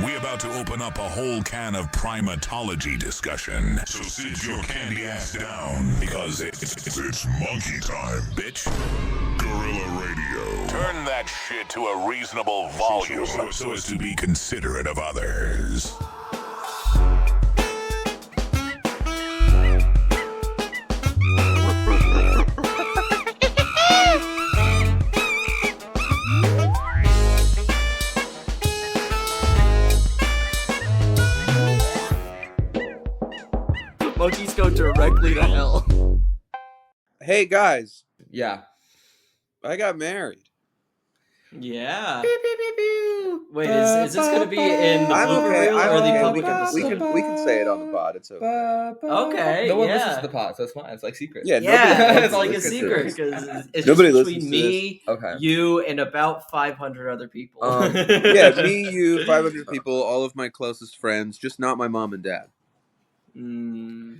We about to open up a whole can of primatology discussion. So sit your candy ass down, because it's monkey time, bitch. Gorilla Radio. Turn that shit to a reasonable volume so as to be considerate of others. Monkeys go directly to hell. Hey guys, Yeah. I got married. Yeah. Wait, is this gonna be in the I'm blooper okay. reel I'm or the okay. public We episode? can say it on the pod. It's okay. Okay, No one yeah. listens to the pod, so it's fine. It's like secret. Yeah, Yeah, nobody it's like a listens to secret this. because it's Nobody just listens between to me, Okay. you, and about 500 other people. Yeah, me, you, 500 people, all of my closest friends, just not my mom and dad,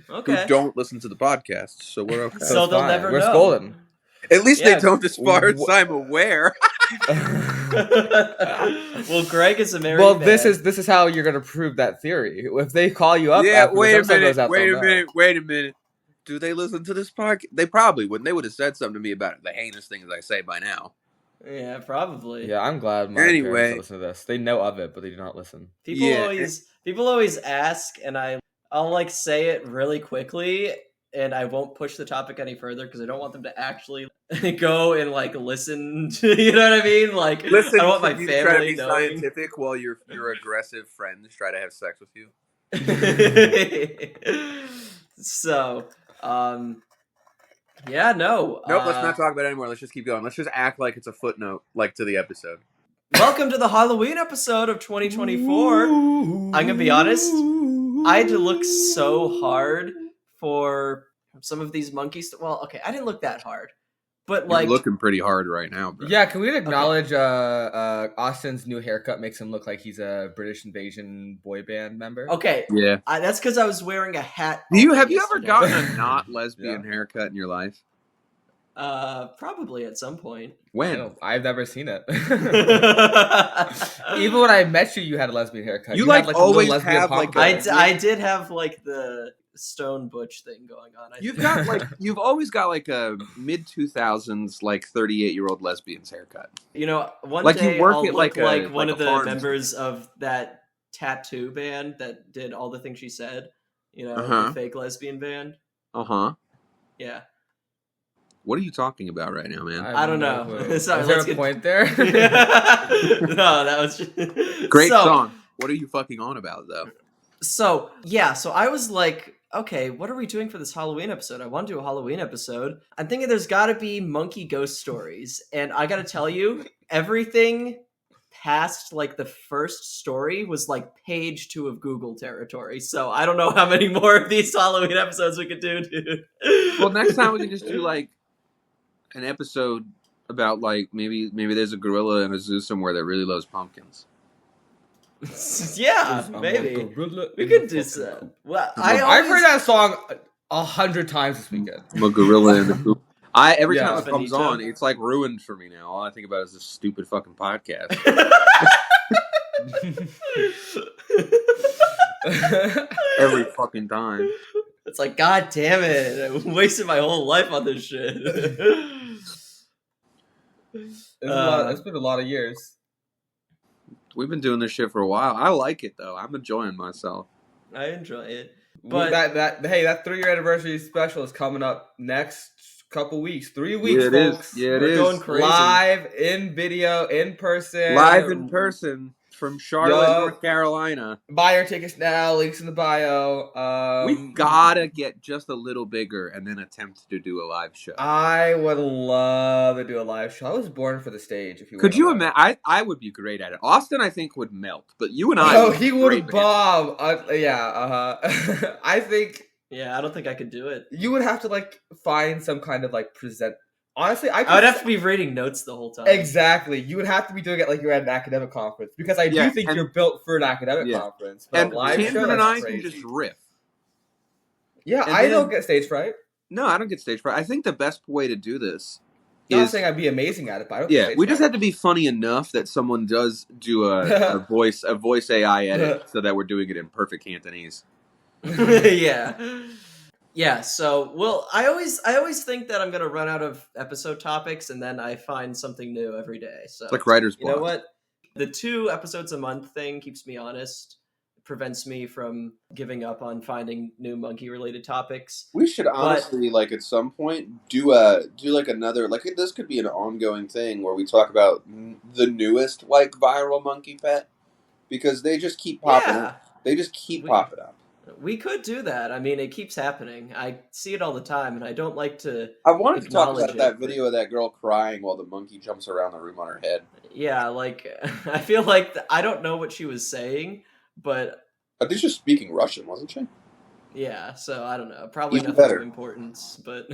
Okay. who don't listen to the podcast. So we're okay. So it's they'll fine. never We're know. golden. At least Yeah. they don't, as far as I'm aware. Well, Greg is a married Well, man. this is how you're gonna prove that theory. If they call you up, Yeah, after wait a this episode minute. goes out, they'll know. Wait a minute. Do they listen to this podcast? They probably wouldn't. They would have said something to me about the heinous things I say by now. Yeah, probably. Yeah, I'm glad my Anyway. parents don't listen to this. They know of it, but they do not listen. People always ask, and I'll like say it really quickly, and I won't push the topic any further because I don't want them to actually go and like listen to, you know what I mean? Like, Listen, I don't want my you try to family be knowing. scientific while your aggressive friends try to have sex with you. So, yeah, no. Nope, let's not talk about it anymore. Let's just keep going. Let's just act like it's a footnote, like to the episode. Welcome to the Halloween episode of 2024. I'm gonna be honest, I had to look so hard for some of these monkeys. Well, okay, I didn't look that hard, but like, You're looking pretty hard right now, bro. Yeah, can we acknowledge Austin's new haircut makes him look like he's a British invasion boy band member? okay, Yeah. that's because I was wearing a hat. Have you ever yesterday. gotten a not lesbian Yeah. haircut in your life? Probably at some point. When? I've never seen it. I Even when I met you, you had a lesbian haircut. You, had, like, a little always lesbian have, like, pompadour. I did have like the stone butch thing going on. You've always got like a mid 2000s like 38-year-old lesbian's haircut. You know, one Like, you day work I'll at, look like, like, a- one like of a the farm. members of that tattoo band that did all the things she said. You know, Uh-huh. the fake lesbian band. Uh-huh. Yeah. What are you talking about right now, man? I don't know. clue. Sorry, Is there let's a get- point there? No, that was just... Great So- song. What are you fucking on about, though? So I was like, okay, what are we doing for this Halloween episode? I want to do a Halloween episode. I'm thinking there's got to be monkey ghost stories. And I got to tell you, everything past like the first story was like page 2 of Google territory. So I don't know how many more of these Halloween episodes we could do, dude. Well, next time we can just do like an episode about like maybe there's a gorilla in a zoo somewhere that really loves pumpkins. Yeah, maybe. We could do so. Well, I've heard that song 100 times this weekend. I'm a gorilla in the poop. Every Yeah. time it comes Benito. on, it's like ruined for me now. All I think about is this stupid fucking podcast. Every fucking time. It's like, God damn it! I wasted my whole life on this shit. It's been a lot of years. We've been doing this shit for a while. I like it though. I'm enjoying myself. I enjoy it. But But- that 3-year anniversary special is coming up next couple weeks. 3 weeks, Yeah, it is. folks. Yeah, it We're is. going crazy. Live, in video, in person. Live in person from Charlotte, Yo. North Carolina. Buy your tickets now. Links in the bio. We gotta get just a little bigger and then attempt to do a live show. I would love to do a live show. I was born for the stage. If you Could you imagine? imagine? I would be great at it. Austin, I think, would melt, but you and I. Oh, would he be would great at it. bomb. I think yeah, I don't think I could do it. you would have to like find some kind of like present. Honestly, I would have to be reading notes the whole time. Exactly. You would have to be doing it like you're at an academic conference because I Yeah, do think and- you're built for an academic Yeah. conference. But And a live show, Cameron and that's I can crazy. just riff. Yeah, and I then- don't get stage fright. No, I don't get stage fright. I think the best way to do this Not saying I'd be amazing at it, but I don't Yeah, think we just had to be funny enough that someone does do a voice AI edit so that we're doing it in perfect Cantonese. Yeah, so well, I always think that I'm gonna run out of episode topics, and then I find something new every day. So It's like writer's block. You know what? The 2 episodes a month thing keeps me honest. It prevents me from giving up on finding new monkey related topics. We should honestly, like, at some point, do like another, like, this could be an ongoing thing where we talk about the newest, like, viral monkey pet, because they just keep popping up. They just keep popping up. We could do that. I mean, it keeps happening. I see it all the time, and I don't like to. I wanted to talk about that video of that girl crying while the monkey jumps around the room on her head. Yeah, like, I feel like I don't know what she was saying, but I think she was speaking Russian, wasn't she? Yeah, so I don't know. Probably Even nothing better. of importance, but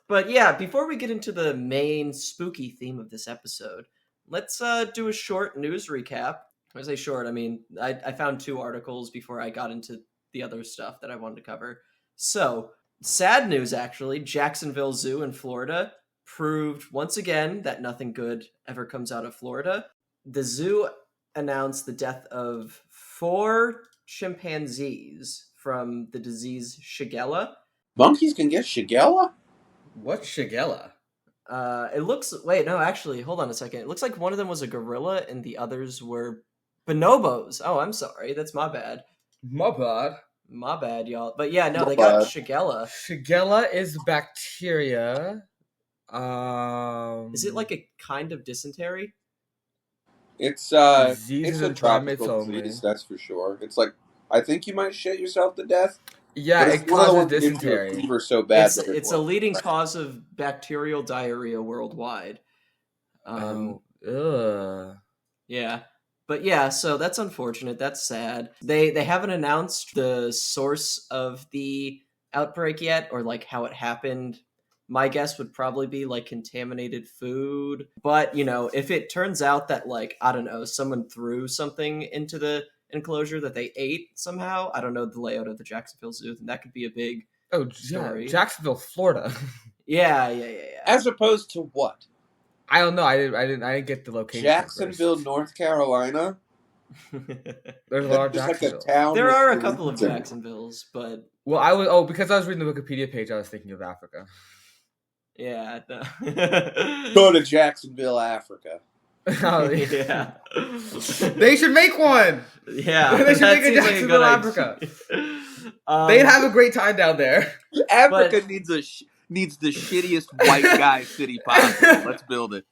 but yeah, before we get into the main spooky theme of this episode, let's do a short news recap. When I say short, I mean I found 2 articles before I got into the other stuff that I wanted to cover. So, sad news actually, Jacksonville Zoo in Florida proved once again that nothing good ever comes out of Florida. The zoo announced the death of 4 chimpanzees from the disease Shigella. Monkeys can get Shigella? What's Shigella? It looks... Wait, no, actually, hold on a second. It looks like one of them was a gorilla and the others were bonobos. Oh, I'm sorry. That's my bad. My bad. My bad, y'all. But yeah, no, My they got bad. Shigella. Shigella is bacteria. Is it like a kind of dysentery? It's Diseases a and primates tropical only. disease, that's for sure. It's like, I think you might shit yourself to death. Yeah, but it it's one of the causes ones that gives you a dysentery. fever so bad. It's a leading cause of bacterial diarrhea worldwide. Yeah. But yeah, so that's unfortunate. That's sad. They haven't announced the source of the outbreak yet, or like how it happened. My guess would probably be like contaminated food. But, you know, if it turns out that, like, I don't know, someone threw something into the enclosure that they ate somehow, I don't know the layout of the Jacksonville Zoo, then that could be a big story. Yeah, Jacksonville, Florida. Yeah. As opposed to what? I don't know. I didn't get the location. Jacksonville, North Carolina? There's a lot of Just like a Jacksonville. town. There with are a the couple of region. Jacksonvilles, but Well, because I was reading the Wikipedia page, I was thinking of Africa. yeah. No. Go to Jacksonville, Africa. Oh, Yeah. They should make one. Yeah. They should that make a seems like Jacksonville, good Africa. idea. They'd have a great time down there. Africa needs the shittiest white guy city possible. Let's build it.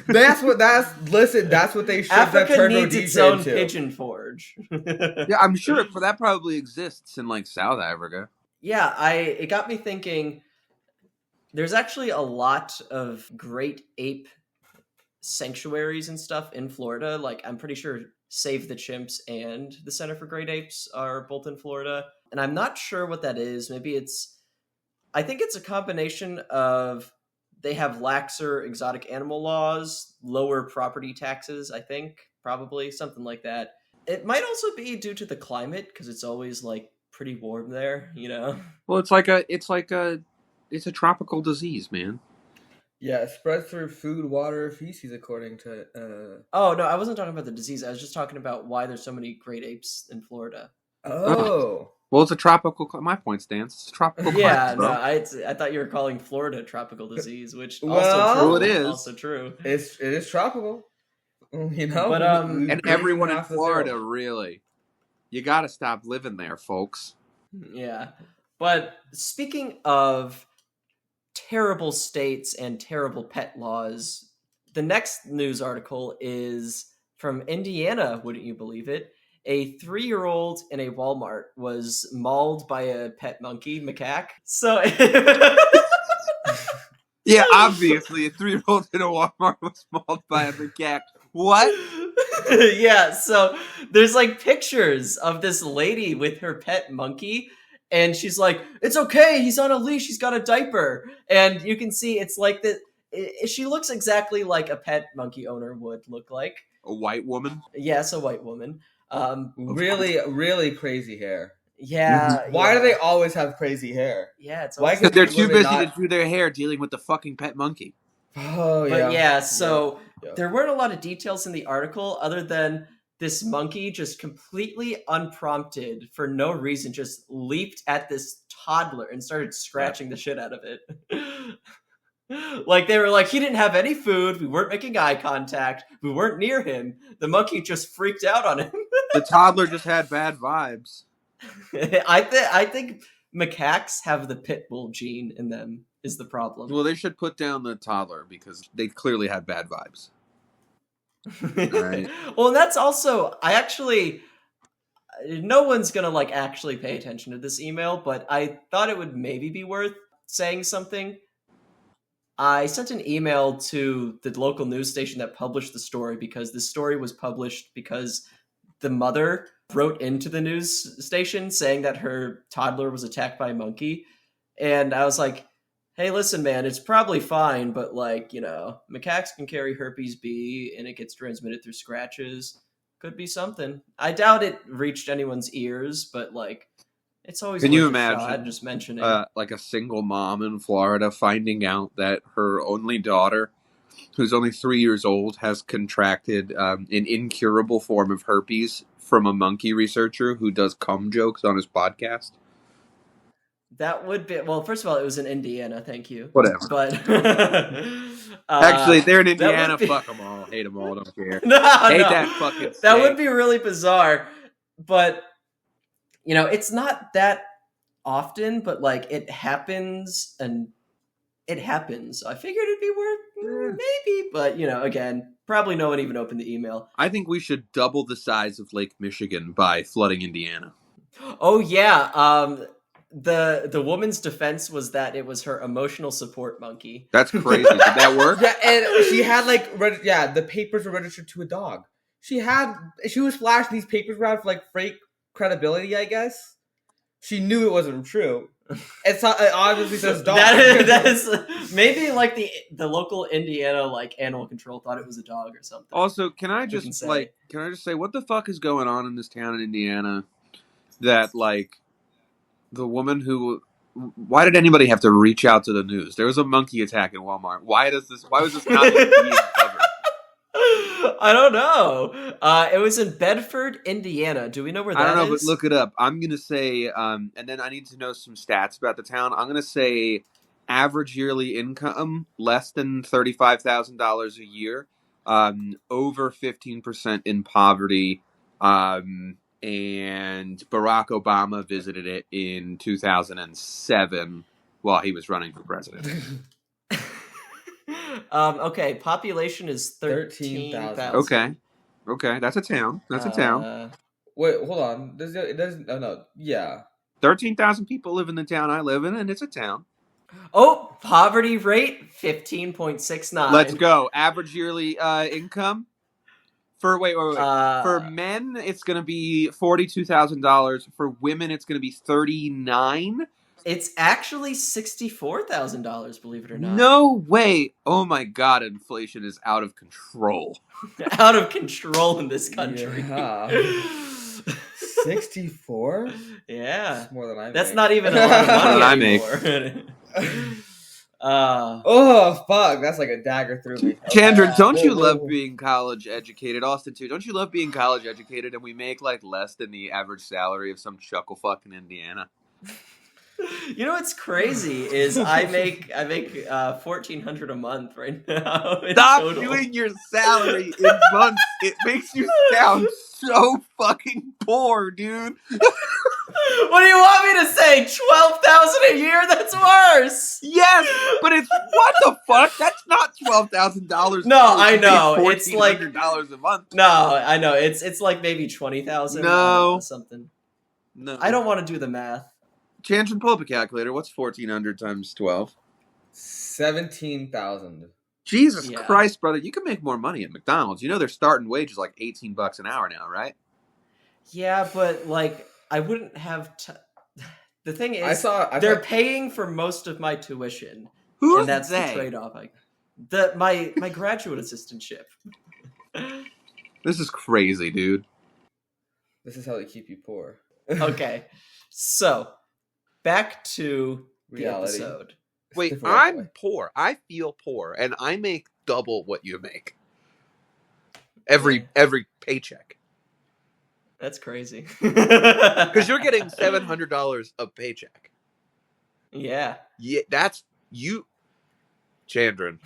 That's what they should have Africa turned needs its Rhodesia own into. pigeon forge. Yeah, I'm sure that probably exists in like South Africa. Yeah, it got me thinking. There's actually a lot of great ape sanctuaries and stuff in Florida. Like, I'm pretty sure Save the Chimps and the Center for Great Apes are both in Florida. And I'm not sure what that is. I think it's a combination of they have laxer exotic animal laws, lower property taxes, I think, probably, something like that. It might also be due to the climate, because it's always, like, pretty warm there, you know? Well, it's a tropical disease, man. Yeah, it spreads through food, water, feces, according to. Oh, no, I wasn't talking about the disease. I was just talking about why there's so many great apes in Florida. Oh. Well, it's a tropical. My point stands. It's a tropical. Yeah, climate, no, bro. I thought you were calling Florida a tropical disease, which Well, also true. it is. Also true. It is tropical. You know? But, And everyone in Half the Florida, world. really, you got to stop living there, folks. Yeah. But speaking of terrible states and terrible pet laws, the next news article is from Indiana, wouldn't you believe it? A 3-year-old in a Walmart was mauled by a pet monkey, macaque. So, Yeah, obviously, a 3-year-old in a Walmart was mauled by a macaque. What? Yeah, so there's like pictures of this lady with her pet monkey, and she's like, "It's okay, he's on a leash, he's got a diaper," and you can see it's like that. She looks exactly like a pet monkey owner would look like. A white woman? Yes, a white woman. Really, really crazy hair. Yeah. Why yeah. do they always have crazy hair? Yeah, it's Why always can't They're they too really busy not- to do their hair dealing with the fucking pet monkey. Oh But yeah. so Yeah. there weren't a lot of details in the article other than this monkey just completely unprompted for no reason just leaped at this toddler and started scratching the shit out of it. Like they were like, he didn't have any food, we weren't making eye contact, we weren't near him. The monkey just freaked out on him. The toddler just had bad vibes. I think macaques have the pit bull gene in them is the problem. Well, they should put down the toddler because they clearly had bad vibes. Right. Well, and that's also no one's gonna like actually pay attention to this email, but I thought it would maybe be worth saying something. I sent an email to the local news station that published the story because this story was published because the mother wrote into the news station saying that her toddler was attacked by a monkey. And I was like, hey, listen, man, it's probably fine, but like, macaques can carry herpes B and it gets transmitted through scratches. Could be something. I doubt it reached anyone's ears, but like, it's always Can worth you a imagine, shot just mentioning. like a single mom in Florida finding out that her only daughter, who's only 3 years old, has contracted an incurable form of herpes from a monkey researcher who does cum jokes on his podcast? That would be first of all, it was in Indiana, thank you. Whatever. But Actually, they're in that would Indiana. be- Fuck them all. Hate them all. Don't care. no, Hate no. that fucking That state. would be really bizarre. But it's not that often, but like it happens and it happens. I figured it'd be worth maybe, but again, probably no one even opened the email. I think we should double the size of Lake Michigan by flooding Indiana. Oh yeah, the woman's defense was that it was her emotional support monkey. That's crazy. Did that work? Yeah, and she had the papers were registered to a dog. She was flashing these papers around for like fake credibility, I guess. She knew it wasn't true. It obviously says dog. that is maybe like the local Indiana like animal control thought it was a dog or something. Also, can I can just say. say what the fuck is going on in this town in Indiana that like the woman who why did anybody have to reach out to the news? There was a monkey attack in Walmart. Why was this not being covered? I don't know. It was in Bedford, Indiana. Do we know where that is? I don't know, but look it up. I'm gonna say, and then I need to know some stats about the town. I'm gonna say average yearly income less than $35,000 a year, over 15% in poverty, and Barack Obama visited it in 2007 while he was running for president. Okay, population is 13,000. Okay, that's a town. That's a town. Wait, hold on. It doesn't. Oh no. Yeah. 13,000 people live in the town I live in, and it's a town. Oh, poverty rate 15.69. Let's go. Average yearly income for for men, it's gonna be $42,000. For women, it's gonna be 39. It's actually $64,000, believe it or not. No way! Oh my god, inflation is out of control. Out of control in this country. Yeah. 64? Yeah. That's more than I make. That's not even a lot of money I make. anymore. Oh, fuck. That's like a dagger through me. Chandra, don't you Whoa, love whoa. being college educated? Austin, too. Don't you love being college educated and we make like less than the average salary of some chuckle fuck in Indiana? You know what's crazy is I make $1,400 a month right now. Stop total. doing your salary in months. It makes you sound so fucking poor, dude. What do you want me to say? 12,000 a year? That's worse. Yes, but it's what the fuck? That's not $12,000. No, I know. It's like $1,400 a month. No, I know. It's like maybe 20,000. No. Something. No, I don't want to do the math. Chandra, pull up a calculator. What's 1,400 times 12? 17,000. Jesus Yeah. Christ, brother! You can make more money at McDonald's. You know their starting wage is like $18 an hour now, right? Yeah, but like I wouldn't have. The thing is, I saw they're paying for most of my tuition, Who's and that's they? the trade-off. My graduate assistantship. This is crazy, dude. This is how they keep you poor. Okay, so back to the Reality. episode. Wait, Different white I'm boy. poor. I feel poor, and I make double what you make. Every paycheck. That's crazy. Because you're getting $700 a paycheck. Yeah. Yeah, that's you, Chandran.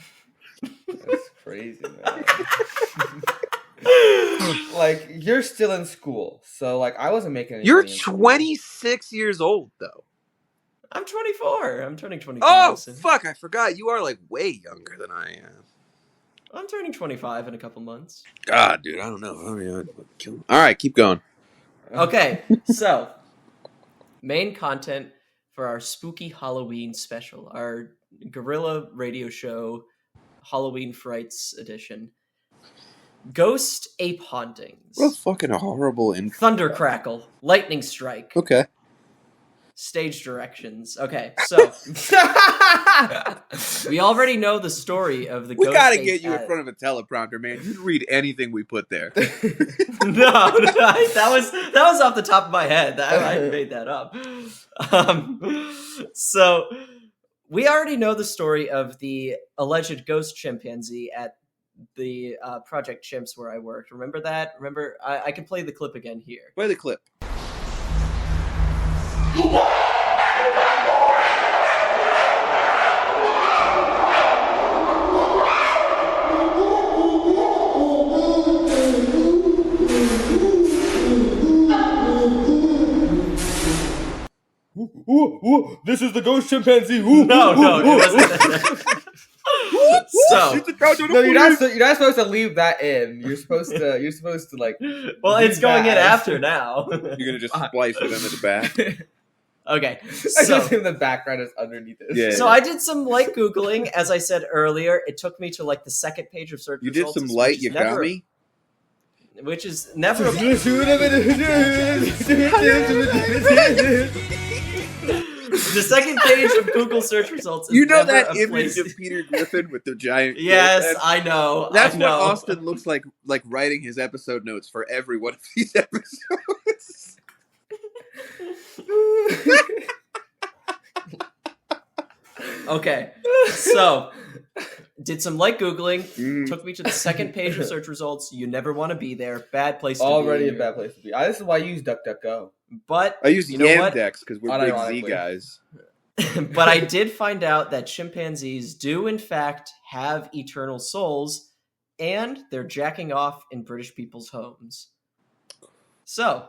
That's crazy, man. Like, you're still in school, so like I wasn't making any You're money in school. 26 years old, though. I'm 24. I'm turning 25 Oh, soon. fuck, I forgot. You are, like, way younger than I am. I'm turning 25 in a couple months. God, dude, I don't know. I mean, I'd kill him. All right, keep going. Okay, so main content for our spooky Halloween special, our guerrilla radio show Halloween Frights edition. Ghost ape hauntings. What a fucking horrible info. Thunder crackle, lightning strike, Okay. stage directions. Okay, so we already know the story of the We ghost gotta ape get you in at- front of a teleprompter, man. You'd read anything we put there. no, that was off the top of my head. I made that up. So we already know the story of the alleged ghost chimpanzee at the Project Chimps where I worked. Remember that? Remember? I can play the clip again here. Play the clip. This is the ghost chimpanzee. No, it wasn't. So, No, you're not supposed to leave that in. You're supposed to like. well, it's going in Bad. after now. You're gonna just splice it into the back. Okay, I so just in the background is underneath it. Yeah. So I did some light Googling, as I said earlier. It took me to like the second page of search You did results. some light which is never- Yagami? Which is never a the second page of Google search results. Is You know never that a image place- of Peter Griffin with the giant. Yes, head? I know. That's I what know. Austin looks like writing his episode notes for every one of these episodes. Okay, so did some light Googling. Mm. Took me to the second page of search results. You never want to be there. Bad place to Already be. a bad place to be. This is why I use DuckDuckGo. But I use you know what? Yandex because we're big Z Unironically. guys. But I did find out that chimpanzees do, in fact, have eternal souls, and they're jacking off in British people's homes. So,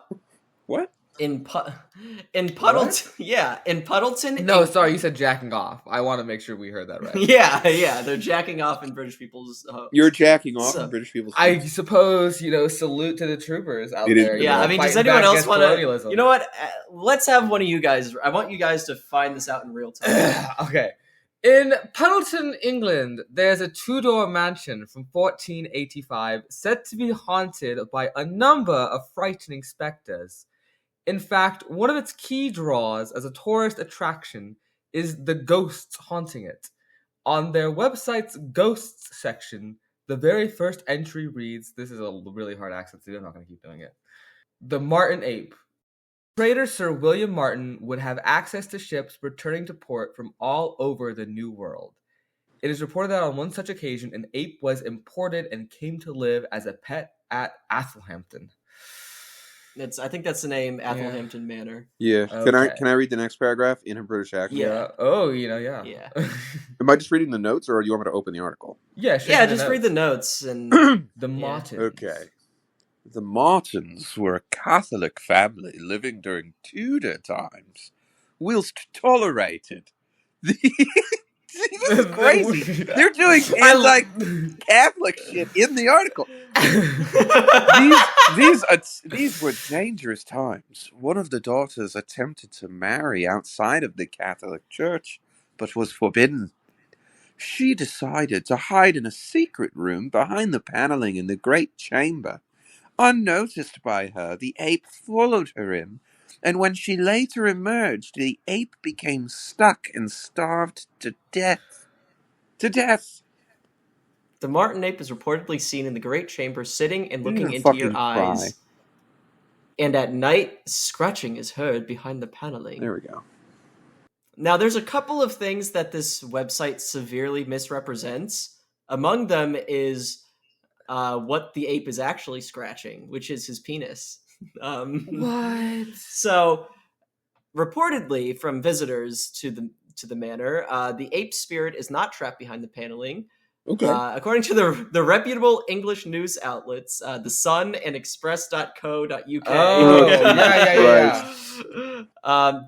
What? in Puddleton, yeah, in Puddleton, No, sorry, you said jacking off. I want to make sure we heard that right. yeah, they're jacking off in British people's homes. You're jacking off So- in British people's. I suppose, salute to the troopers out It is there. pretty Yeah, I mean, does fighting anyone back else against want to? colonialism. You know what? Let's have one of you guys. I want you guys to find this out in real time. Okay. In Puddleton, England, there's a two-door mansion from 1485 said to be haunted by a number of frightening specters. In fact, one of its key draws as a tourist attraction is the ghosts haunting it. On their website's ghosts section, the very first entry reads, this is a really hard accent, so I'm not going to keep doing it. The Martin Ape. Trader Sir William Martin would have access to ships returning to port from all over the New World. It is reported that on one such occasion, an ape was imported and came to live as a pet at Athelhampton. I think that's the name, Athelhampton Manor. Yeah. Okay. Can I read the next paragraph in a British accent? Yeah. Oh, yeah. Yeah. Am I just reading the notes, or do you want me to open the article? Yeah, sure. Yeah, just read the notes and The Martins. Okay. The Martins were a Catholic family living during Tudor times, whilst tolerated. This is crazy. They're doing anti-Catholic shit in the article. These were dangerous times. One of the daughters attempted to marry outside of the Catholic Church, but was forbidden. She decided to hide in a secret room behind the paneling in the great chamber. Unnoticed by her, the ape followed her in, and when she later emerged, the ape became stuck and starved to death. To death. The Martin ape is reportedly seen in the Great Chamber sitting and I'm looking gonna into your fucking cry. eyes. and at night, scratching is heard behind the paneling. There we go. Now, there's a couple of things that this website severely misrepresents. Among them is what the ape is actually scratching, which is his penis. What? So, reportedly, from visitors to the manor, the ape spirit is not trapped behind the paneling. Okay. According to the reputable English news outlets, The Sun and Express.co.uk. Oh, yeah.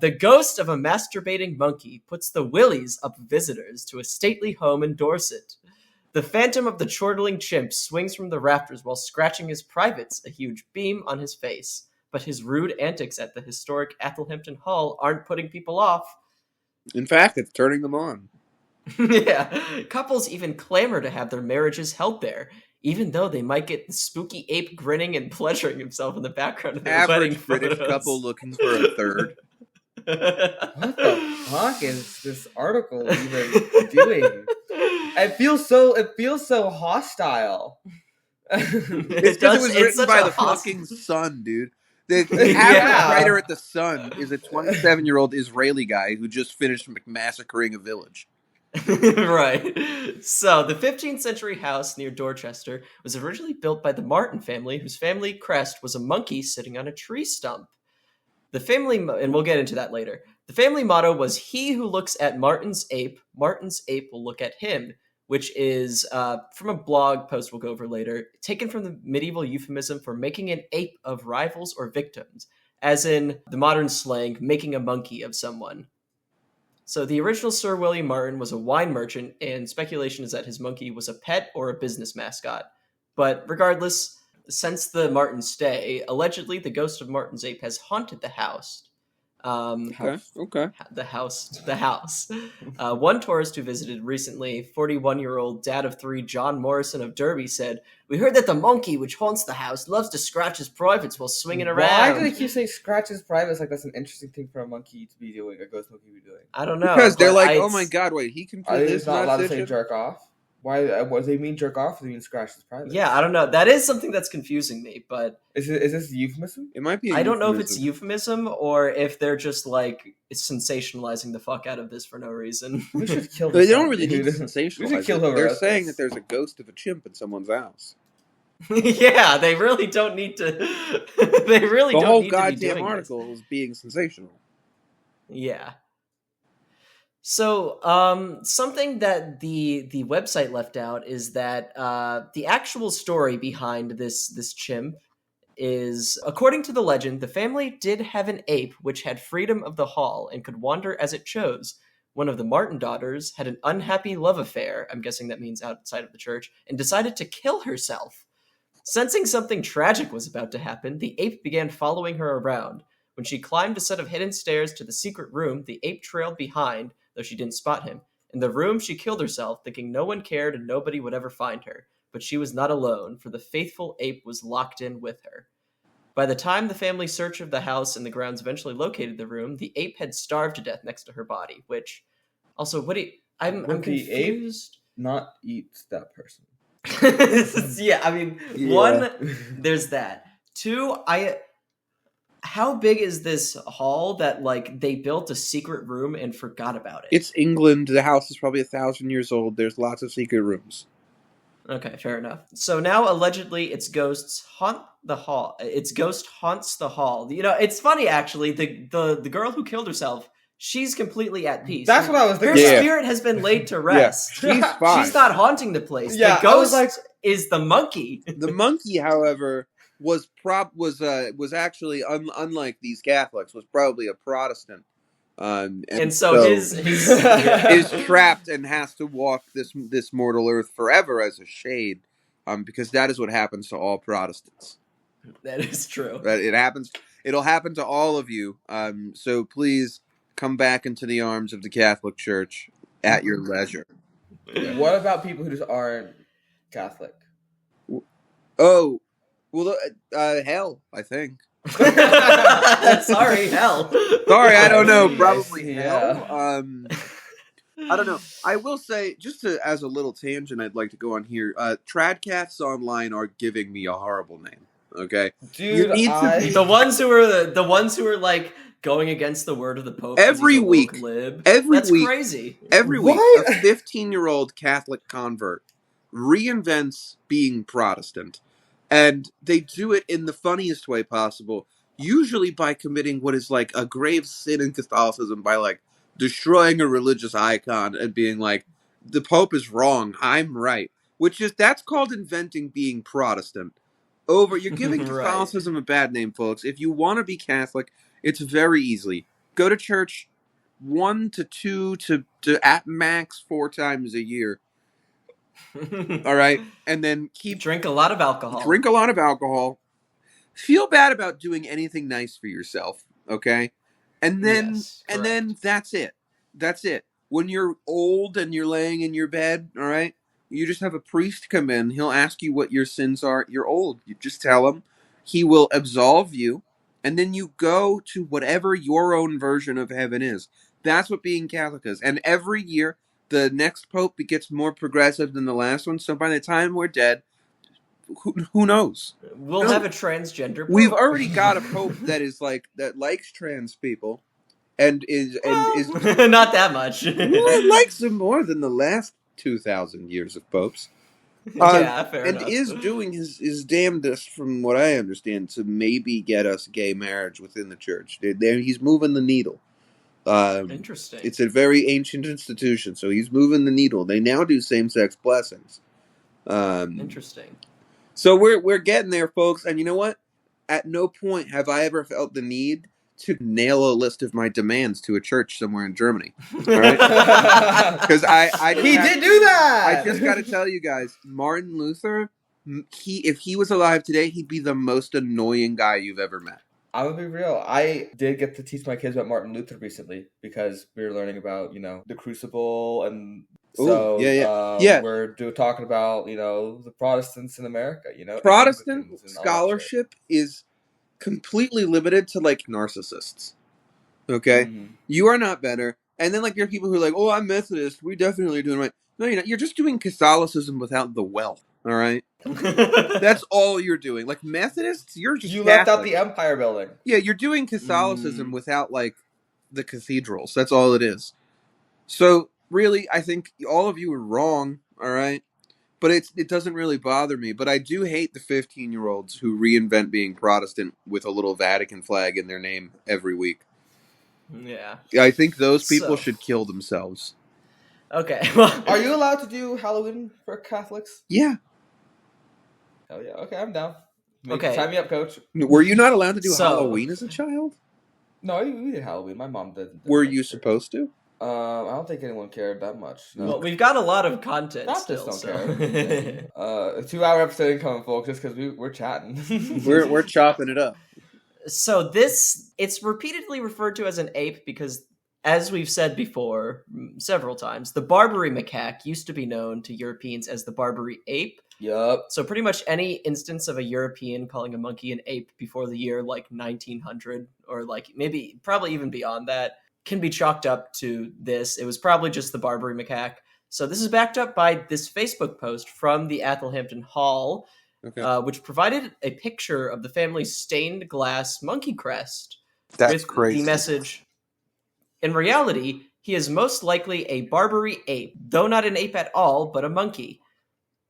The ghost of a masturbating monkey puts the willies up visitors to a stately home in Dorset. The phantom of the chortling chimp swings from the rafters while scratching his privates, a huge beam on his face. But his rude antics at the historic Athelhampton Hall aren't putting people off. In fact, it's turning them on. Yeah, couples even clamor to have their marriages held there, even though they might get the spooky ape grinning and pleasuring himself in the background of their wedding Average British photos. couple looking for a third. What the fuck is this article even doing? It feels so hostile. It's because it was written by the fucking Sun, dude. The average writer at the Sun is a 27-year-old Israeli guy who just finished massacring a village. Right. So, the 15th century house near Dorchester was originally built by the Martin family, whose family crest was a monkey sitting on a tree stump. The family, and we'll get into that later, the family motto was, "He who looks at Martin's ape will look at him," which is from a blog post we'll go over later, taken from the medieval euphemism for making an ape of rivals or victims, as in the modern slang, making a monkey of someone. So the original Sir William Martin was a wine merchant, and speculation is that his monkey was a pet or a business mascot. But regardless, since the Martin stay, allegedly the ghost of Martin's ape has haunted the house. Okay. The house. One tourist who visited recently, 41-year-old dad of three John Morrison of Derby, said, "We heard that the monkey which haunts the house loves to scratch his privates while swinging around." Why do they keep saying scratch his privates? Like that's an interesting thing for a monkey to be doing, a ghost monkey to be doing. I don't know. Because they're like, oh my god, wait, he can Are do they this, just not allowed to say session? jerk off? Why? What do they mean jerk off? Or do they mean scratch his privates? Yeah, I don't know. That is something that's confusing me, but Is this euphemism? It might be. I don't know if it's euphemism or if they're just like sensationalizing the fuck out of this for no reason. We should kill. They this don't guy, really need to dude. sensationalize We should kill it. whoever They're wrote saying this. that there's a ghost of a chimp in someone's house. Yeah, they really don't need to. They really The don't whole need to be goddamn doing article is being sensational. this. Yeah. So, something that the website left out is that the actual story behind this chimp is, according to the legend, the family did have an ape which had freedom of the hall and could wander as it chose. One of the Martin daughters had an unhappy love affair, I'm guessing that means outside of the church, and decided to kill herself. Sensing something tragic was about to happen, the ape began following her around. When she climbed a set of hidden stairs to the secret room, the ape trailed behind, though she didn't spot him. In the room, she killed herself, thinking no one cared and nobody would ever find her. But she was not alone, for the faithful ape was locked in with her. By the time the family search of the house and the grounds eventually located the room, the ape had starved to death next to her body, which... Also, what do you... I'm Would the ape confused. not eat that person? Yeah, I mean, Yeah. one, there's that. Two, how big is this hall that, like, they built a secret room and forgot about it? It's England. The house is probably 1,000 years old. There's lots of secret rooms. Okay, fair enough. So now, allegedly, its ghosts haunt the hall. Its ghost haunts the hall. You know, it's funny, actually. The girl who killed herself, she's completely at peace. That's what I was Her thinking. Yeah. spirit has been laid to rest. She's fine. She's not haunting the place. Yeah, The I was ghost is the monkey. The monkey, however, was actually unlike these Catholics, was probably a Protestant, And so his is trapped and has to walk this mortal earth forever as a shade, because that is what happens to all Protestants. That is true. Right? It'll happen to all of you. So please come back into the arms of the Catholic Church at your leisure. What about people who just aren't Catholic? Oh, well, hell, I think. Sorry, hell. Sorry, I don't know. Probably Yeah. hell. I don't know. I will say, just as a little tangent, I'd like to go on here. Tradcasts online are giving me a horrible name. Okay, Dude, The ones who are like going against the word of the Pope 'cause Every he's a woke week. lib. Every That's week. crazy. Every week, What? a 15-year-old Catholic convert reinvents being Protestant. And they do it in the funniest way possible, usually by committing what is like a grave sin in Catholicism by like destroying a religious icon and being like, the Pope is wrong, I'm right. That's called inventing being Protestant. You're giving Right. Catholicism a bad name, folks. If you want to be Catholic, it's very easy. Go to church 1 to 2 to at max 4 times a year. All right, and then Drink a lot of alcohol. drink a lot of alcohol. Feel bad about doing anything nice for yourself, okay? And then Yes, and then correct. that's it. That's it. When you're old and you're laying in your bed, all right? You just have a priest come in. He'll ask you what your sins are. You're old. You just tell him. He will absolve you, and then you go to whatever your own version of heaven is. That's what being Catholic is. And every year the next pope gets more progressive than the last one. So by the time we're dead, who knows? We'll have a transgender Pope. We've already got a pope that is like that likes trans people, and is not that much. likes them more than the last 2,000 years of popes. Yeah, fair and enough. is doing his damnedest, from what I understand, to maybe get us gay marriage within the church. He's moving the needle. Interesting. It's a very ancient institution, so he's moving the needle. They now do same-sex blessings. Interesting. So we're getting there, folks. And you know what? At no point have I ever felt the need to nail a list of my demands to a church somewhere in Germany. All right? Because he did do that. I just got to tell you guys, Martin Luther, if he was alive today, he'd be the most annoying guy you've ever met. I'm gonna be real. I did get to teach my kids about Martin Luther recently because we were learning about, the crucible, and so we're talking about, the Protestants in America, Protestant scholarship is completely limited to like narcissists. Okay? Mm-hmm. You are not better. And then like there are people who are like, "Oh, I'm Methodist. We definitely are doing right." No, you're not. You're just doing Catholicism without the wealth. All right? That's all you're doing. Like Methodists, you're just left out the Empire building. Yeah, you're doing Catholicism without like the cathedrals. That's all it is. So really, I think all of you are wrong. All right, but it doesn't really bother me. But I do hate the 15-year-olds who reinvent being Protestant with a little Vatican flag in their name every week. Yeah. I think those people should kill themselves. Okay. Are you allowed to do Halloween for Catholics? Yeah. Hell yeah. Okay, I'm down. Okay. Sign me up, coach. Were you not allowed to do Halloween as a child? No, we did Halloween. My mom did. Were you supposed to? I don't think anyone cared that much. No. Well, we've got a lot of content Baptists still. don't care. A 2-hour episode incoming, folks, just because we're chatting. we're chopping it up. So it's repeatedly referred to as an ape because, as we've said before several times, the Barbary macaque used to be known to Europeans as the Barbary ape. Yup. So pretty much any instance of a European calling a monkey an ape before the year like 1900, or like probably even beyond that, can be chalked up to this. It was probably just the Barbary macaque. So this is backed up by this Facebook post from the Athelhampton Hall, which provided a picture of the family's stained glass monkey crest. That's with crazy. The message, in reality, he is most likely a Barbary ape, though not an ape at all, but a monkey.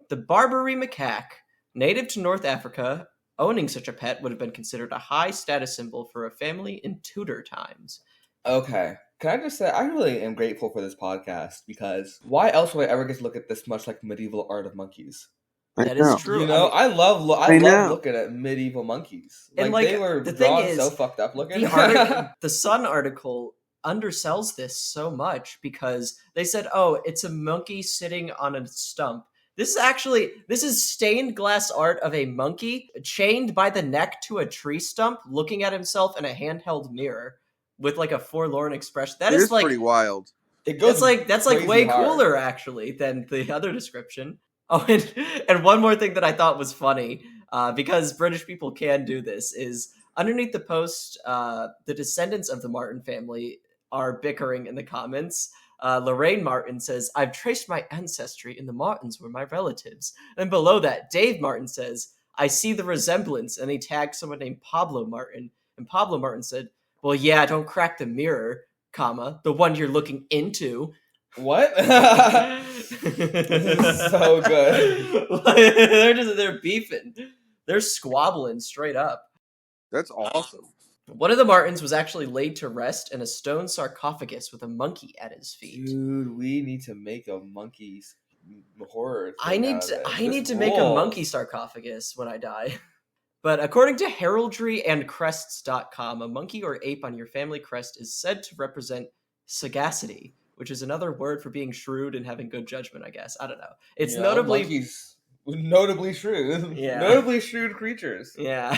The Barbary macaque, native to North Africa, owning such a pet would have been considered a high status symbol for a family in Tudor times. Okay. Can I just say, I really am grateful for this podcast, because why else would I ever get to look at this much like medieval art of monkeys? That is true. I love looking at medieval monkeys. And they were drawn so fucked up looking. The Sun article undersells this so much because they said, "Oh, it's a monkey sitting on a stump." This is stained glass art of a monkey chained by the neck to a tree stump, looking at himself in a handheld mirror with like a forlorn expression. That is like pretty wild. That's like way hard. cooler actually than the other description. Oh, and one more thing that I thought was funny, because British people can do this, is underneath the post, the descendants of the Martin family are bickering in the comments. Lorraine Martin says, "I've traced my ancestry, and the Martins were my relatives." And below that, Dave Martin says, I see the resemblance. And he tagged someone named Pablo Martin. And Pablo Martin said, well, yeah, don't crack the mirror, comma, the one you're looking into. What? This is so good. They're beefing. They're squabbling straight up. That's awesome. One of the Martins was actually laid to rest in a stone sarcophagus with a monkey at his feet. Dude, we need to make a monkey horror. I need to make a monkey sarcophagus when I die. But according to heraldryandcrests.com, a monkey or ape on your family crest is said to represent sagacity, which is another word for being shrewd and having good judgment, I guess. I don't know. It's notably monkeys. Notably shrewd. Yeah. Notably shrewd creatures. Yeah.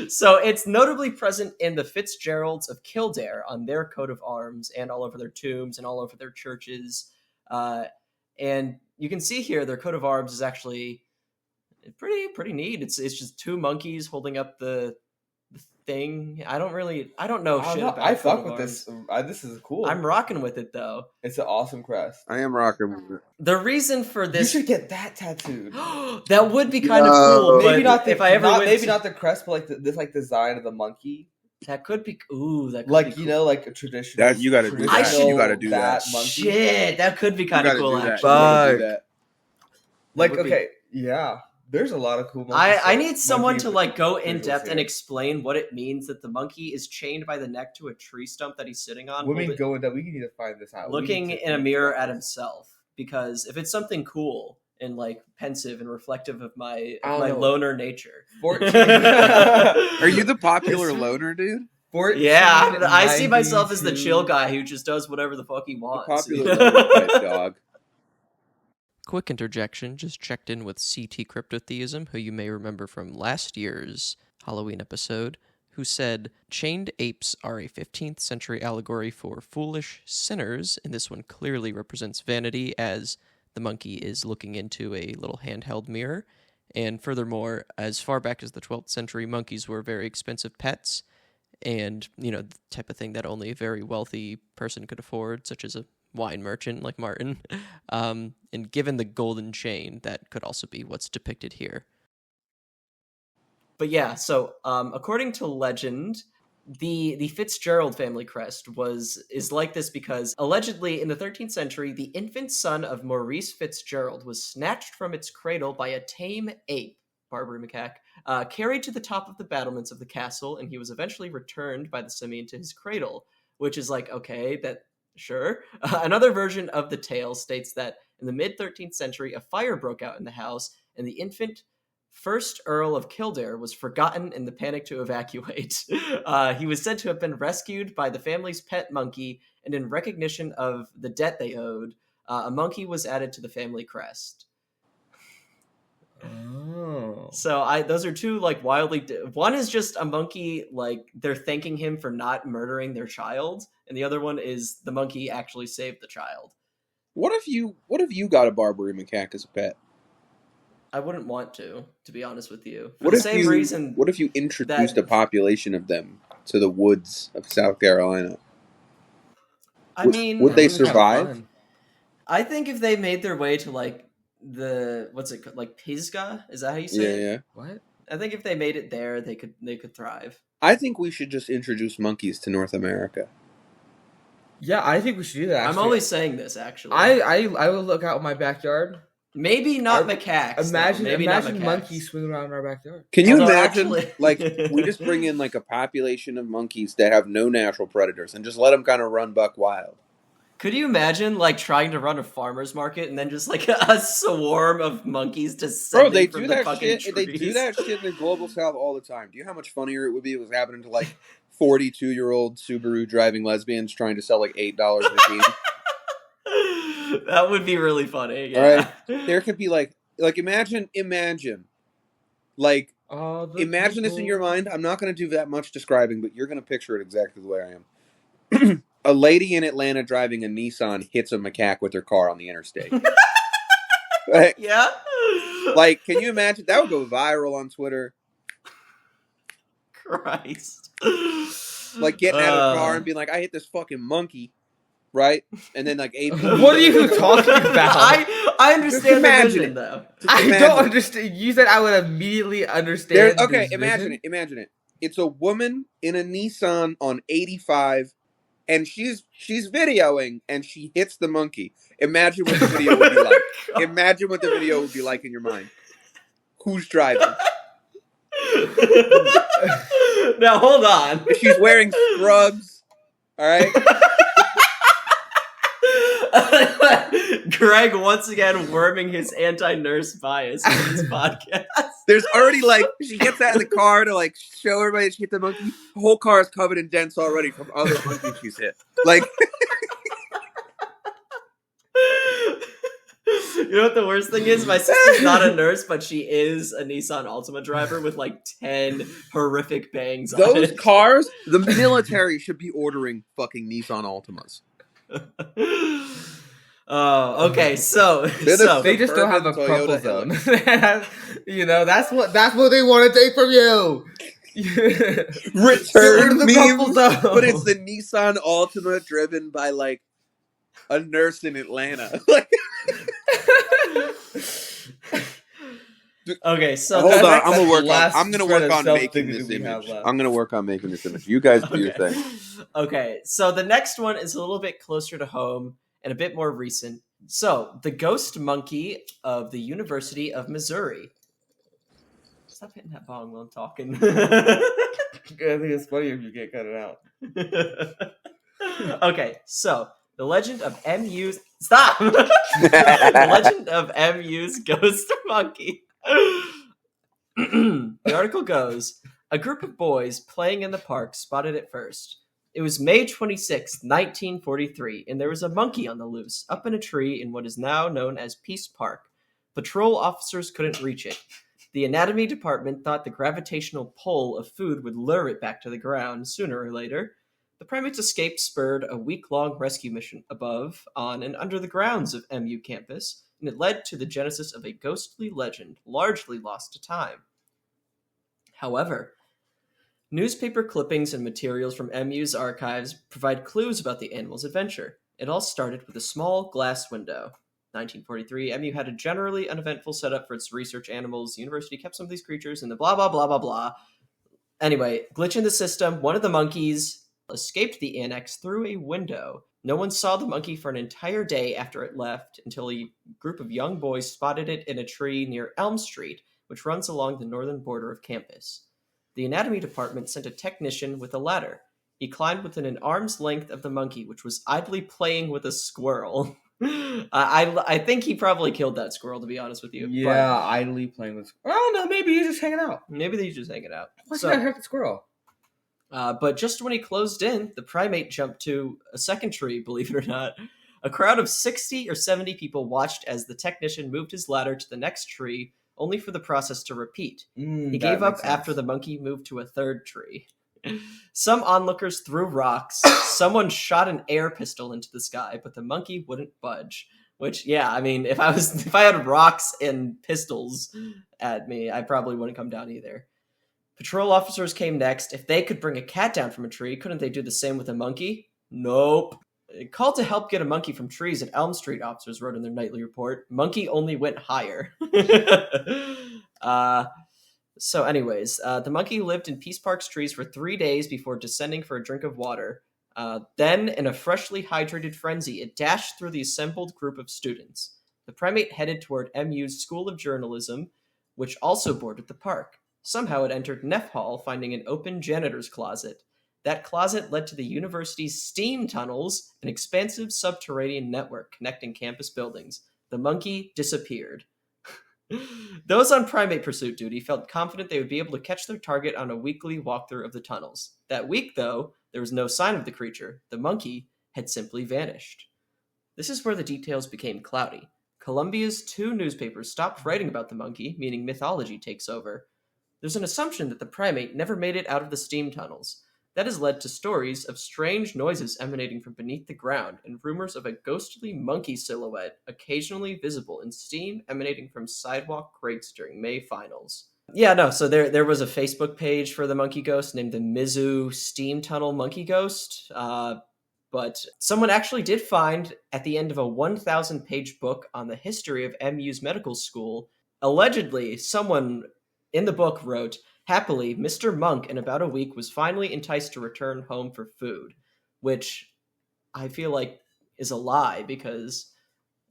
So it's notably present in the Fitzgeralds of Kildare on their coat of arms and all over their tombs and all over their churches. And you can see here their coat of arms is actually pretty neat. It's just two monkeys holding up the thing. I don't know shit about I coat fuck of with arms. this. This is cool. I'm rocking with it though. It's an awesome crest. I am rocking with it. The reason for this, You should get that tattooed. that would be kind of No. cool. Maybe but not the if I ever went maybe to- not the crest, but like this like design of the monkey. that could be that could Like be cool. you know, like a traditional. That- you gotta do that. traditional You gotta do that. monkey. Shit, that could be kind of cool. Actually, You gotta do that. Like That would be- okay, yeah. There's a lot of cool. I need someone monkey to like go in visuals depth and here. explain what it means that the monkey is chained by the neck to a tree stump that he's sitting on, Women go into. We need to find this out. We looking need to in a think mirror about at this. himself. Because if it's something cool and like pensive and reflective of my I don't know. loner nature, 14. Are you the popular loner, dude? 14, yeah, I see myself as the 92. chill guy who just does whatever the fuck he The wants. popular loner type dog. Quick interjection, just checked in with CT Cryptotheism, who you may remember from last year's Halloween episode, who said, chained apes are a 15th century allegory for foolish sinners, and this one clearly represents vanity as the monkey is looking into a little handheld mirror. And furthermore, as far back as the 12th century, monkeys were very expensive pets, and, the type of thing that only a very wealthy person could afford, such as a wine merchant like Martin. And given the golden chain, that could also be what's depicted here. But yeah, so according to legend, the Fitzgerald family crest is like this because allegedly in the 13th century, the infant son of Maurice Fitzgerald was snatched from its cradle by a tame ape, Barbary macaque, carried to the top of the battlements of the castle, and he was eventually returned by the Simian to his cradle, which is like, okay, that sure. Another version of the tale states that in the mid-13th century, a fire broke out in the house, and the infant first Earl of Kildare was forgotten in the panic to evacuate. He was said to have been rescued by the family's pet monkey, and in recognition of the debt they owed, a monkey was added to the family crest. Oh. So those are two like wildly. One is just a monkey, like they're thanking him for not murdering their child, and the other one is the monkey actually saved the child. What if you got a Barbary macaque as a pet? I wouldn't want to be honest with you. For What the if same you reason. What if you introduced that- a population of them to the woods of South Carolina? I mean, would they That would be kinda survive? fun. I think if they made their way to like the what's it called, like Pisgah? Is that how you say Yeah, it? yeah. What? I think if they made it there, they could thrive. I think we should just introduce monkeys to North America. Yeah, I think we should do that. I'm actually. only saying this actually. I will look out in my backyard. maybe not Our- macaques. though. Imagine Maybe not imagine macaques. monkeys swimming around in our backyard. Can you Although imagine, actually- like, we just bring in like a population of monkeys that have no natural predators and just let them kind of run buck wild? Could you imagine like trying to run a farmer's market and then just like a swarm of monkeys descending Bro, they from do the that fucking shit. They do trees? that shit in the global south all the time. Do you know how much funnier it would be if it was happening to like 42-year-old Subaru driving lesbians trying to sell like $8 machines? That would be really funny. All Yeah. There could be like imagine, like imagine this in your mind. mind. I'm not going to do that much describing, but you're going to picture it exactly the way I am. A lady in Atlanta driving a Nissan hits a macaque with her car on the interstate. Like, Yeah. like, can you imagine? That would go viral on Twitter. Christ. Like getting out of the car and being like, "I hit this fucking monkey," right? And then like AP. What are you talking about? I understand the imagine vision it. though. I Imagine don't it. understand. You said I would immediately understand. Okay, this imagine vision? it. Imagine it. It's a woman in a Nissan on 85, and she's videoing, and she hits the monkey. Imagine what the video would be like. Imagine what the video would be like in your mind. Who's driving? Now hold on. She's wearing scrubs. All right. Greg once again worming his anti-nurse bias in this podcast. There's already like she gets out of the car to like show everybody that she hit the monkey. The whole car is covered in dents already from other monkeys she's hit. Like, you know what the worst thing is? My sister's not a nurse, but she is a Nissan Altima driver with like 10 horrific bangs on those it. cars, the military should be ordering fucking Nissan Altimas. Oh, okay. So They just don't have a Toyota purple zone. You know, that's what they want to take from you. Return the memes, purple zone. but it's the Nissan Altima driven by like a nurse in Atlanta. Like, okay, so hold on, that's I'm gonna the work on. last I'm gonna shred work of on making self-dignity this we have image. left. I'm gonna work on making this image. You guys do your Okay. thing. Okay, so the next one is a little bit closer to home and a bit more recent. So, the ghost monkey of the University of Missouri. Stop hitting that bong while I'm talking. I think it's funny if you can't cut it out. Okay, so the legend of MU's stop. The legend of MU's ghost monkey. The article goes: a group of boys playing in the park spotted it first. It was May 26, 1943, and there was a monkey on the loose, up in a tree in what is now known as Peace Park. Patrol officers couldn't reach it. The anatomy department thought the gravitational pull of food would lure it back to the ground sooner or later. The primate's escape spurred a week-long rescue mission above, on, and under the grounds of MU campus, and it led to the genesis of a ghostly legend, largely lost to time. However, newspaper clippings and materials from MU's archives provide clues about the animal's adventure. It all started with a small glass window. 1943, MU had a generally uneventful setup for its research animals. The university kept some of these creatures in the blah, blah, blah, blah, blah. Anyway, glitch in the system. One of the monkeys escaped the annex through a window. No one saw the monkey for an entire day after it left until a group of young boys spotted it in a tree near Elm Street, which runs along the northern border of campus. The anatomy department sent a technician with a ladder. He climbed within an arm's length of the monkey, which was idly playing with a squirrel. I think he probably killed that squirrel, to be honest with you. Yeah, idly playing with. I don't know. Maybe he's just hanging out. Maybe he's just hanging out. What's gonna hurt the squirrel? But just when he closed in, the primate jumped to a second tree, believe it or not. A crowd of 60 or 70 people watched as the technician moved his ladder to the next tree, only for the process to repeat. He gave up after the monkey moved to a third tree. Some onlookers threw rocks. Someone shot an air pistol into the sky, but the monkey wouldn't budge. Which, yeah, I mean, if I had rocks and pistols at me, I probably wouldn't come down either. Patrol officers came next. If they could bring a cat down from a tree, couldn't they do the same with a monkey? Nope. Called to help get a monkey from trees at Elm Street, officers wrote in their nightly report. Monkey only went higher. So anyways, the monkey lived in Peace Park's trees for 3 days before descending for a drink of water. Then, in a freshly hydrated frenzy, it dashed through the assembled group of students. The primate headed toward MU's School of Journalism, which also bordered the park. Somehow it entered Neff Hall, finding an open janitor's closet. That closet led to the university's steam tunnels, an expansive subterranean network connecting campus buildings. The monkey disappeared. Those on primate pursuit duty felt confident they would be able to catch their target on a weekly walkthrough of the tunnels. That week, though, there was no sign of the creature. The monkey had simply vanished. This is where the details became cloudy. Columbia's 2 newspapers stopped writing about the monkey, meaning mythology takes over. There's an assumption that the primate never made it out of the steam tunnels. That has led to stories of strange noises emanating from beneath the ground and rumors of a ghostly monkey silhouette occasionally visible in steam emanating from sidewalk grates during May finals. Yeah, no, so there was a Facebook page for the monkey ghost named the Mizzou Steam Tunnel Monkey Ghost. But someone actually did find at the end of a 1,000-page book on the history of MU's medical school, allegedly someone in the book wrote, "Happily, Mr. Monk in about a week was finally enticed to return home for food," which I feel like is a lie because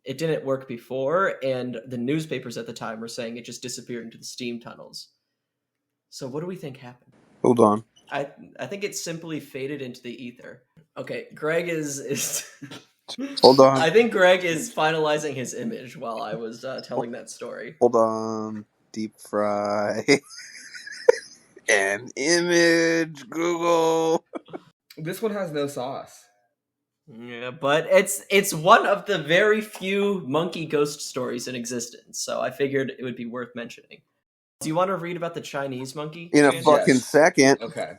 it didn't work before, and the newspapers at the time were saying it just disappeared into the steam tunnels. So what do we think happened? Hold on. I think it simply faded into the ether. Okay, Greg is Hold on. I think Greg is finalizing his image while I was telling that story. Hold on. Deep fry. An image. Google. This one has no sauce. Yeah, but it's one of the very few monkey ghost stories in existence, so I figured it would be worth mentioning. Do you want to read about the Chinese monkey? In a Andy? fucking second. Okay.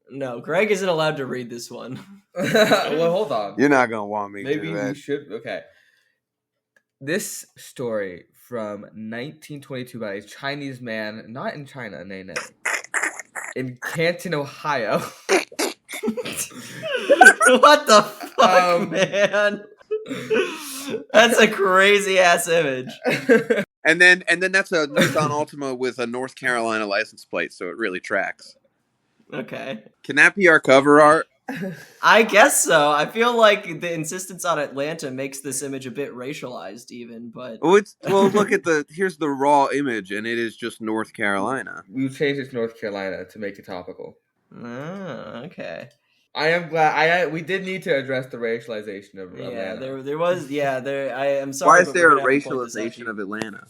No, Greg isn't allowed to read this one. Well, hold on. You're not going to want me to Maybe do we that. should. Okay. This story from 1922 by a Chinese man, not in China, nay, in Canton, Ohio. What the fuck, man? That's a crazy ass image. And then that's a Nissan Altima with a North Carolina license plate, so it really tracks. Okay. Can that be our cover art? I guess so. I feel like the insistence on Atlanta makes this image a bit racialized, even. But Well, look at here's the raw image, and it is just North Carolina. We changed it to North Carolina to make it topical. Okay. I am glad. We did need to address the racialization of Yeah, Atlanta. there was. Yeah, there. I am sorry. Why is but there we're a gonna have to point this out to racialization you. of Atlanta?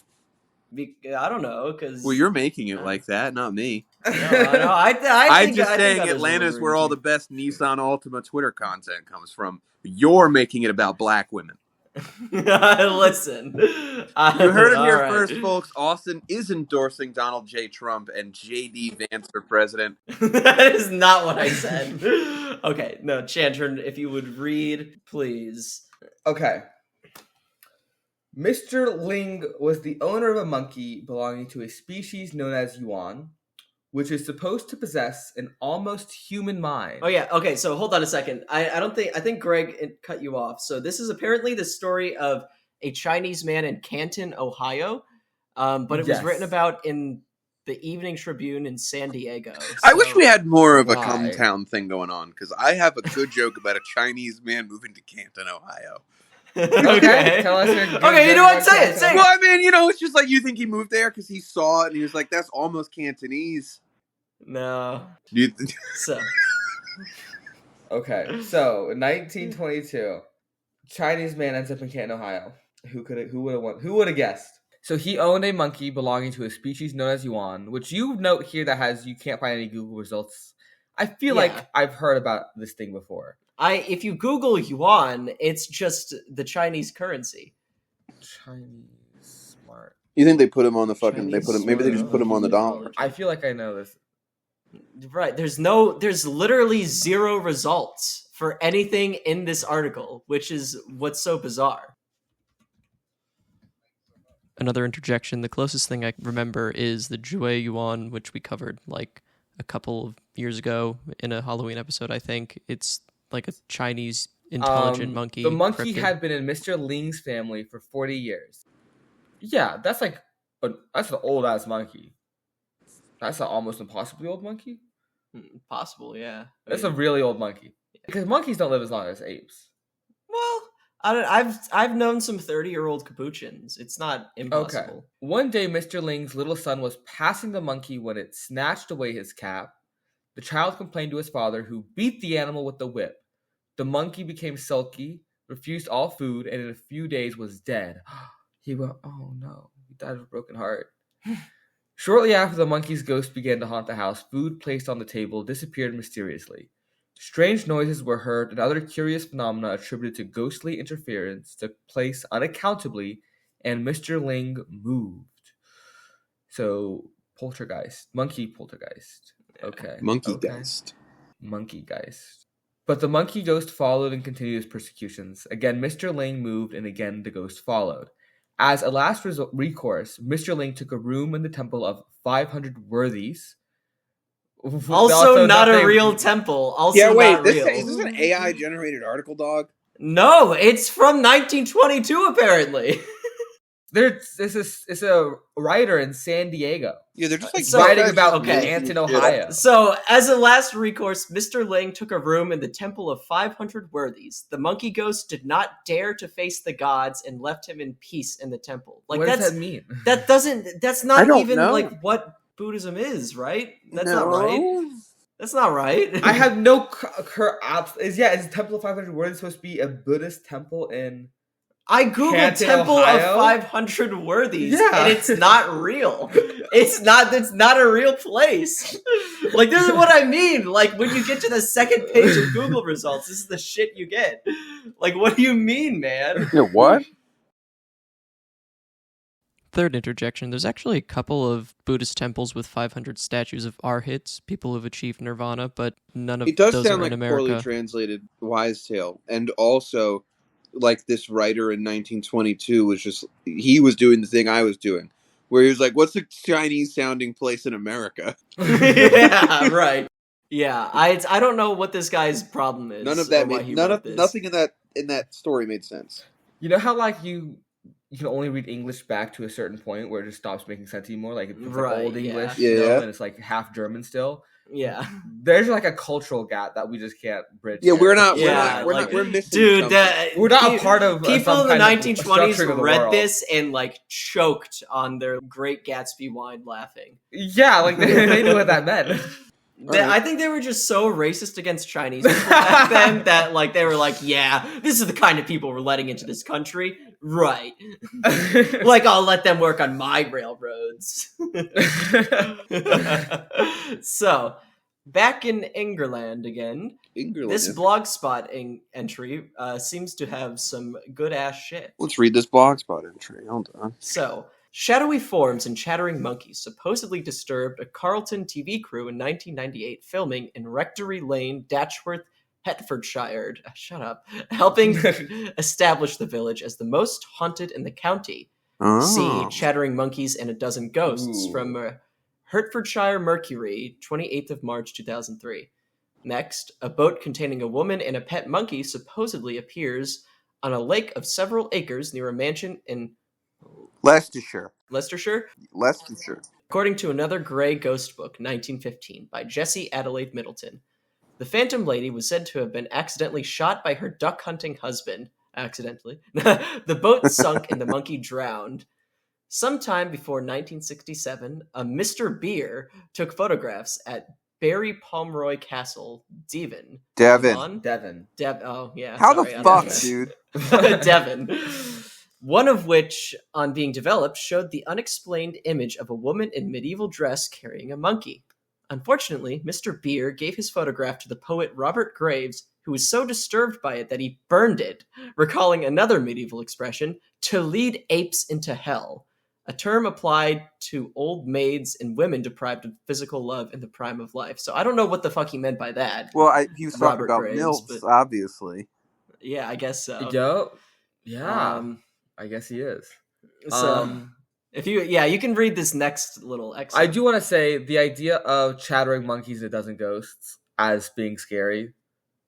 I don't know, because. Well, you're making it like that, not me. No, I'm just saying Atlanta's where all the best Nissan Altima Twitter content comes from. You're making it about black women. Listen. You heard it here All right. first, folks. Austin is endorsing Donald J. Trump and J.D. Vance for president. That is not what I said. Okay, no, Chantern, if you would read, please. Okay. Mr. Ling was the owner of a monkey belonging to a species known as Yuan, which is supposed to possess an almost human mind. Oh yeah, okay, so hold on a second. I think Greg cut you off. So this is apparently the story of a Chinese man in Canton, Ohio. But it was written about in the Evening Tribune in San Diego. So... I wish we had more of a Why? come town thing going on, because I have a good joke about a Chinese man moving to Canton, Ohio. Okay. Tell us your Okay, you know what? Say it. Well, I mean, it's just like you think he moved there because he saw it and he was like, that's almost Cantonese. No. So. Okay, so in 1922, Chinese man ends up in Canton, Ohio. Who would have guessed? So he owned a monkey belonging to a species known as Yuan, which you note here that you can't find any Google results. I feel like I've heard about this thing before. If you Google yuan, it's just the Chinese currency. Chinese smart. You think they put him on the fucking? Chinese Maybe they just put him on the dollar. I feel like I know this. Right. There's literally zero results for anything in this article, which is what's so bizarre. Another interjection. The closest thing I remember is the Jue Yuan, which we covered like a couple of years ago in a Halloween episode, I think. It's like a Chinese intelligent monkey. The monkey cryptid. had been in Mr. Ling's family for 40 years. Yeah, that's an old ass monkey. That's an almost impossibly old monkey. Possible, yeah. That's a really old monkey. Because monkeys don't live as long as apes. Well, I've known some 30-year-old capuchins. It's not impossible. Okay. One day, Mr. Ling's little son was passing the monkey when it snatched away his cap. The child complained to his father, who beat the animal with the whip. The monkey became sulky, refused all food, and in a few days was dead. He went, oh no, he died of a broken heart. Shortly after the monkey's ghost began to haunt the house, food placed on the table disappeared mysteriously. Strange noises were heard, and other curious phenomena attributed to ghostly interference took place unaccountably, and Mr. Ling moved. So, poltergeist. Monkey poltergeist. Okay. Monkey geist. Monkey geist. But the monkey ghost followed and continued his persecutions. Again, Mr. Ling moved, and again the ghost followed. As a last recourse, Mr. Ling took a room in the temple of 500 worthies. Also, not a nothing- real temple. Also, Yeah, wait. not real. Is this an AI generated article, dog? No, it's from 1922, apparently. It's a writer in San Diego Yeah, they're just like So- writing just about okay. ants in making shit Ohio. up. So, as a last recourse, Mr. Lang took a room in the Temple of 500 Worthies. The monkey ghost did not dare to face the gods and left him in peace in the temple. Like, what that's does that mean? that's I not don't even know. like what Buddhism is, right? That's No. not right. That's not right. I have no is the Temple of 500 Worthies supposed to be a Buddhist temple in? I googled Canton, Temple Ohio? of 500 Worthies, Yeah. and it's not real. It's not a real place. Like, this is what I mean. Like, when you get to the second page of Google results, this is the shit you get. Like, what do you mean, man? Yeah, what? Third interjection, there's actually a couple of Buddhist temples with 500 statues of arhats, people who've achieved nirvana, but none of It does those sound are like in poorly America. translated wise tale, and also like this writer in 1922 was just he was doing the thing I was doing, where he was like, "What's a Chinese sounding place in America?" Yeah, right. Yeah, I don't know what this guy's problem is. None of that or why made he none wrote of this. nothing in that story made sense. You know how like you can only read English back to a certain point where it just stops making sense anymore. Like it's Right, like old yeah. English, Yeah. and it's like half German still. Yeah. There's like a cultural gap that we just can't bridge. Yeah, here. we're missing. Dude, something. that We're not a pe- part of people some in the kind of 1920s structuring of the read world. this and like choked on their Great Gatsby wine laughing. Yeah, like they knew what that meant. I think they were just so racist against Chinese people back then that like they were like, yeah, this is the kind of people we're letting into this country, right? Like, I'll let them work on my railroads. So, back in Ingerland again, England, this yeah. blogspot entry seems to have some good ass shit. Let's read this blogspot entry. Hold on. So, shadowy forms and chattering monkeys supposedly disturbed a Carlton TV crew in 1998 filming in Rectory Lane, Datchworth, Hertfordshire. Shut up. Helping establish the village as the most haunted in the county. Oh. See Chattering Monkeys and a Dozen Ghosts Ooh. from Hertfordshire Mercury, 28th of March 2003. Next, a boat containing a woman and a pet monkey supposedly appears on a lake of several acres near a mansion in Leicestershire. Leicestershire, Leicestershire. according to another Grey Ghost book, 1915, by Jessie Adelaide Middleton. The Phantom Lady was said to have been accidentally shot by her duck-hunting husband. Accidentally. The boat sunk and the monkey drowned. Sometime before 1967, a Mr. Beer took photographs at Barry Pomeroy Castle, Devon. Devon. Devin. Oh, yeah. How sorry, the I'm fuck, Devon. dude? Devon. One of which, on being developed, showed the unexplained image of a woman in medieval dress carrying a monkey. Unfortunately, Mr. Beer gave his photograph to the poet Robert Graves, who was so disturbed by it that he burned it, recalling another medieval expression, to lead apes into hell, a term applied to old maids and women deprived of physical love in the prime of life. So I don't know what the fuck he meant by that. Well, he was talking Robert about Graves, MILFs, but- obviously. Yeah, I guess so. Yo. Yeah. Um, I guess he is. so if you can read this next little excerpt. I do want to say the idea of chattering monkeys and a dozen ghosts as being scary.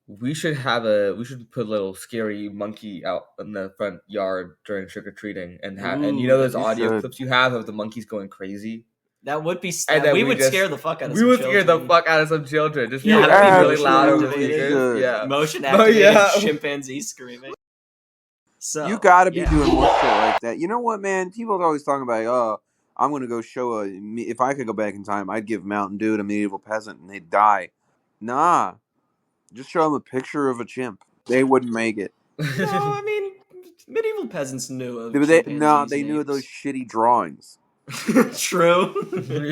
We should put a little scary monkey out in the front yard during trick or treating and you know those you audio should. clips you have of the monkeys going crazy. That would be. And then we we would just- scare the fuck out of. We some would scare the children. fuck out of some children. Just Yeah, yeah, that'd really be loud over the motion speakers. activated. Yeah. Motion Oh, activated yeah. chimpanzee screaming. So You gotta be yeah. doing more shit like that. You know what, man? People are always talking about, oh, I'm gonna go show if I could go back in time, I'd give Mountain Dew to a medieval peasant and they'd die. Nah. Just show them a picture of a chimp. They wouldn't make it. No, I mean, medieval peasants knew of. They chimpanzees knew and those apes. shitty drawings. True.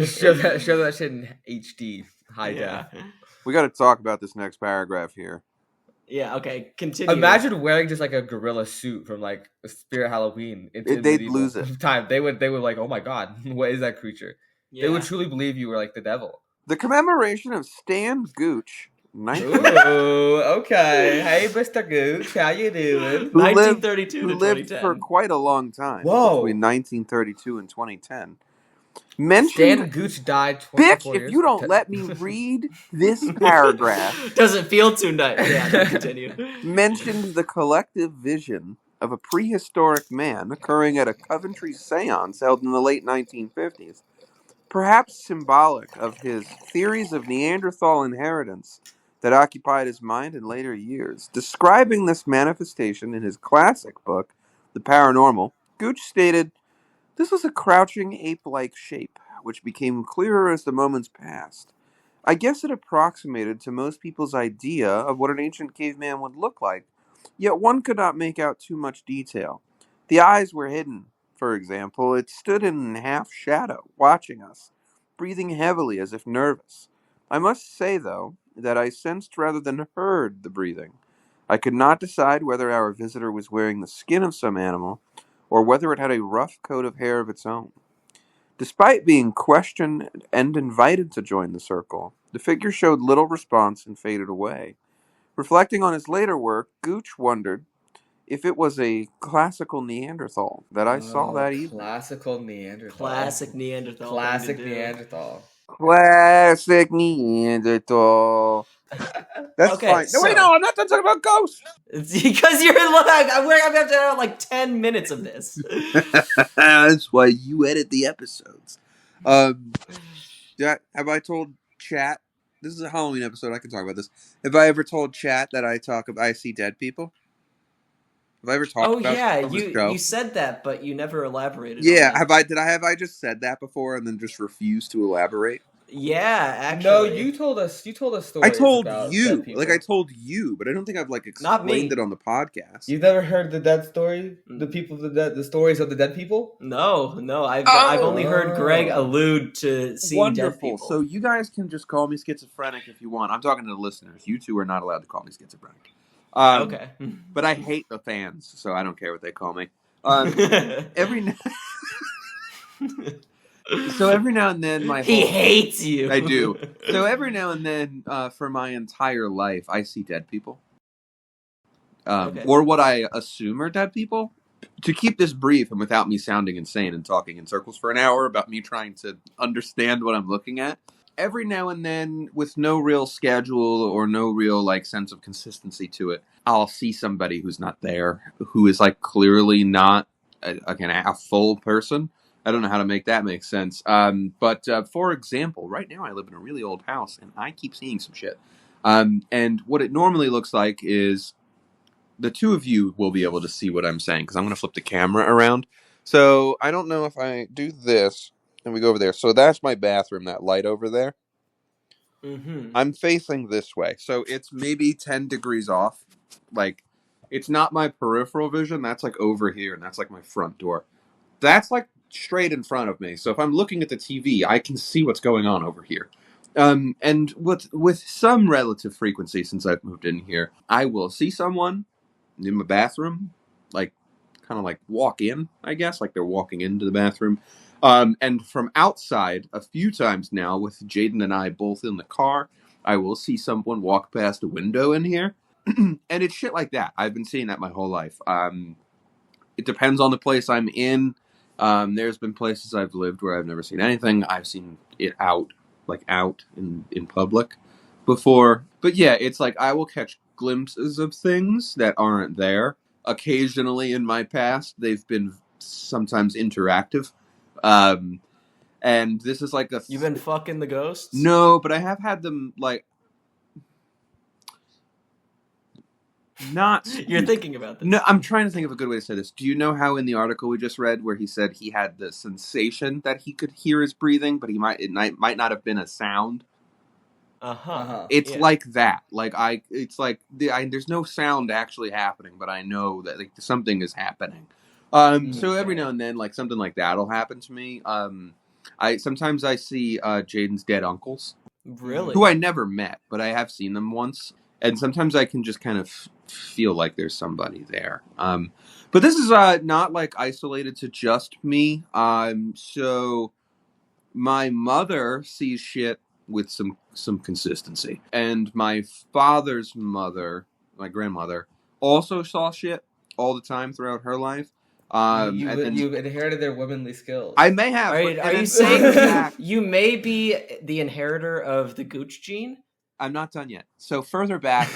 show that shit in HD high Yeah. def. We gotta talk about this next paragraph here. Yeah. Okay. Continue. Imagine wearing just like a gorilla suit from like a Spirit Halloween. Into They'd medieval lose it. Time they would like, oh my god, what is that creature? Yeah. They would truly believe you were like the devil. The commemoration of Stan Gooch, 19 Ooh, okay. Hey, Mr. Gooch, how you doing? who lived 1932 who to lived 2010. for quite a long time. Whoa. Between 1932 and 2010. Stan Mentioned, Gooch died bitch, 24 if years you don't ago. let me read this paragraph, Doesn't feel too nice. Yeah, no, continue. mentioned the collective vision of a prehistoric man occurring at a Coventry seance held in the late 1950s, perhaps symbolic of his theories of Neanderthal inheritance that occupied his mind in later years. Describing this manifestation in his classic book, The Paranormal, Gooch stated, "This was a crouching ape-like shape, which became clearer as the moments passed. I guess it approximated to most people's idea of what an ancient caveman would look like, yet one could not make out too much detail. The eyes were hidden, for example. It stood in half shadow, watching us, breathing heavily as if nervous. I must say, though, that I sensed rather than heard the breathing. I could not decide whether our visitor was wearing the skin of some animal, or whether it had a rough coat of hair of its own. Despite being questioned and invited to join the circle, the figure showed little response and faded away. Reflecting on his later work, Gooch wondered if it was a classical Neanderthal that I saw that evening." Classical Neanderthal. Classic Neanderthal. Classic thing to do. Neanderthal. Classic Neanderthal. That's Okay, fine. No, wait, no, I'm not done talking about ghosts. It's because you're like, I'm going to have to have like 10 minutes of this. That's why you edit the episodes. Have I told chat? This is a Halloween episode. I can talk about this. Have I ever told chat that I see dead people? Have I ever talked Oh about yeah, this on the show? you said that, but you never elaborated. Yeah, on it. have I just said that before and then just refused to elaborate? Yeah, actually. No, you told us stories I told about you, dead people. like I told you, but I don't think I've like explained it on the podcast. You've never heard the dead story? The stories of the dead people? No, I've only heard Greg allude to seeing dead Wonderful. people. So you guys can just call me schizophrenic if you want. I'm talking to the listeners. You two are not allowed to call me schizophrenic. Okay. But I hate the fans, so I don't care what they call me. Every So every now and then, he hates you. I do. So every now and then, for my entire life, I see dead people, or what I assume are dead people. To keep this brief and without me sounding insane and talking in circles for an hour about me trying to understand what I'm looking at, every now and then, with no real schedule or no real like sense of consistency to it, I'll see somebody who's not there, who is like clearly not a full person. I don't know how to make that make sense. But for example, right now I live in a really old house and I keep seeing some shit. And what it normally looks like is the two of you will be able to see what I'm saying because I'm going to flip the camera around. So I don't know if I do this and we go over there. So that's my bathroom, that light over there. Mm-hmm. I'm facing this way. So it's maybe 10 degrees off. Like, it's not my peripheral vision. That's like over here and that's like my front door. That's like straight in front of me. So if I'm looking at the TV, I can see what's going on over here. And with some relative frequency since I've moved in here, I will see someone in my bathroom, like kind of like walk in, I guess, like they're walking into the bathroom. And from outside, a few times now, with Jaden and I both in the car, I will see someone walk past a window in here. And it's shit like that. I've been seeing that my whole life. It depends on the place I'm in. There's been places I've lived where I've never seen anything. I've seen it out in public before. But yeah, it's like I will catch glimpses of things that aren't there. Occasionally in my past, they've been sometimes interactive. And this is like You've been fucking the ghosts? No, but I have had them like not. You're thinking about this. No, I'm trying to think of a good way to say this. Do you know how in the article we just read where he said he had the sensation that he could hear his breathing, but it might not have been a sound? It's like that. Like it's like there's no sound actually happening, but I know that like something is happening. So every now and then, like something like that'll happen to me. I sometimes see Jaden's dead uncles, Really, who I never met, but I have seen them once, and sometimes I can just kind of feel like there's somebody there. But this is not like isolated to just me. So my mother sees shit with some consistency, and my father's mother, my grandmother, also saw shit all the time throughout her life. You've inherited their womanly skills. I may have. Are you saying you may be the inheritor of the Gooch gene? I'm not done yet. So further back,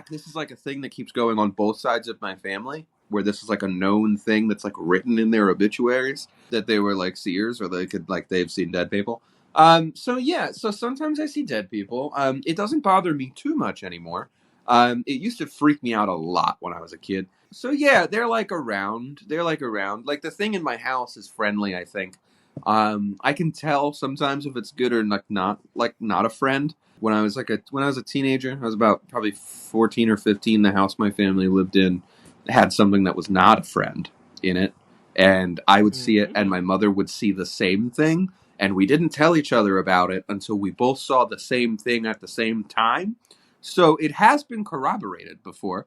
this is like a thing that keeps going on both sides of my family, where this is like a known thing that's like written in their obituaries that they were like seers or they've seen dead people. So sometimes I see dead people. It doesn't bother me too much anymore. It used to freak me out a lot when I was a kid. So yeah, they're like around. Like the thing in my house is friendly, I think. I can tell sometimes if it's good or not a friend. When I was a teenager, I was about probably 14 or 15. The house my family lived in had something that was not a friend in it, and I would see it, and my mother would see the same thing, and we didn't tell each other about it until we both saw the same thing at the same time. So it has been corroborated before.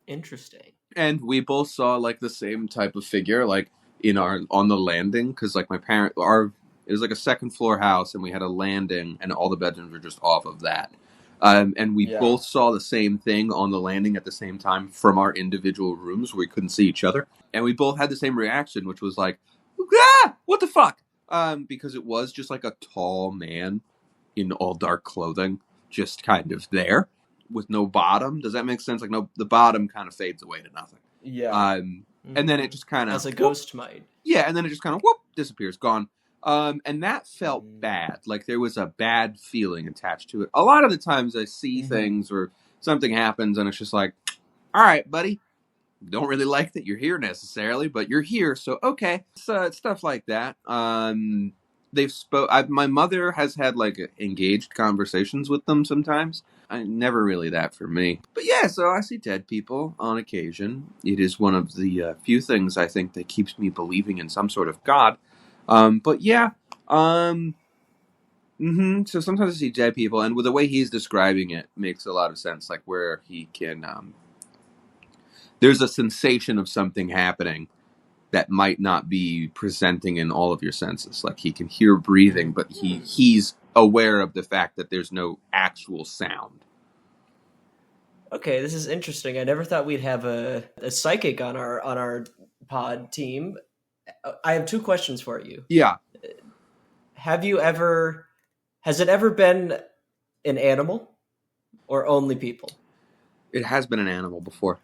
Interesting. And we both saw like the same type of figure, like on the landing, because like it was like a second floor house, and we had a landing, and all the bedrooms were just off of that. And we both saw the same thing on the landing at the same time from our individual rooms where we couldn't see each other. And we both had the same reaction, which was like, ah, what the fuck? Because it was just like a tall man in all dark clothing, just kind of there with no bottom. Does that make sense? Like, no, the bottom kind of fades away to nothing. Yeah. And then it just kind of... As a ghost might. Yeah, and then it just kind of, disappears, gone. And that felt bad. Like, there was a bad feeling attached to it. A lot of the times I see things or something happens, and it's just like, all right, buddy, don't really like that you're here necessarily, but you're here, so okay. So it's stuff like that. My mother has had, like, engaged conversations with them sometimes. Never really that for me. But yeah, so I see dead people on occasion. It is one of the few things I think that keeps me believing in some sort of God. But yeah, so sometimes I see dead people, and with the way he's describing it makes a lot of sense, like where he can, there's a sensation of something happening that might not be presenting in all of your senses. Like he can hear breathing, but he's aware of the fact that there's no actual sound. Okay, this is interesting. I never thought we'd have a psychic on our pod team. I have two questions for you. Yeah. Has it ever been an animal or only people? It has been an animal before.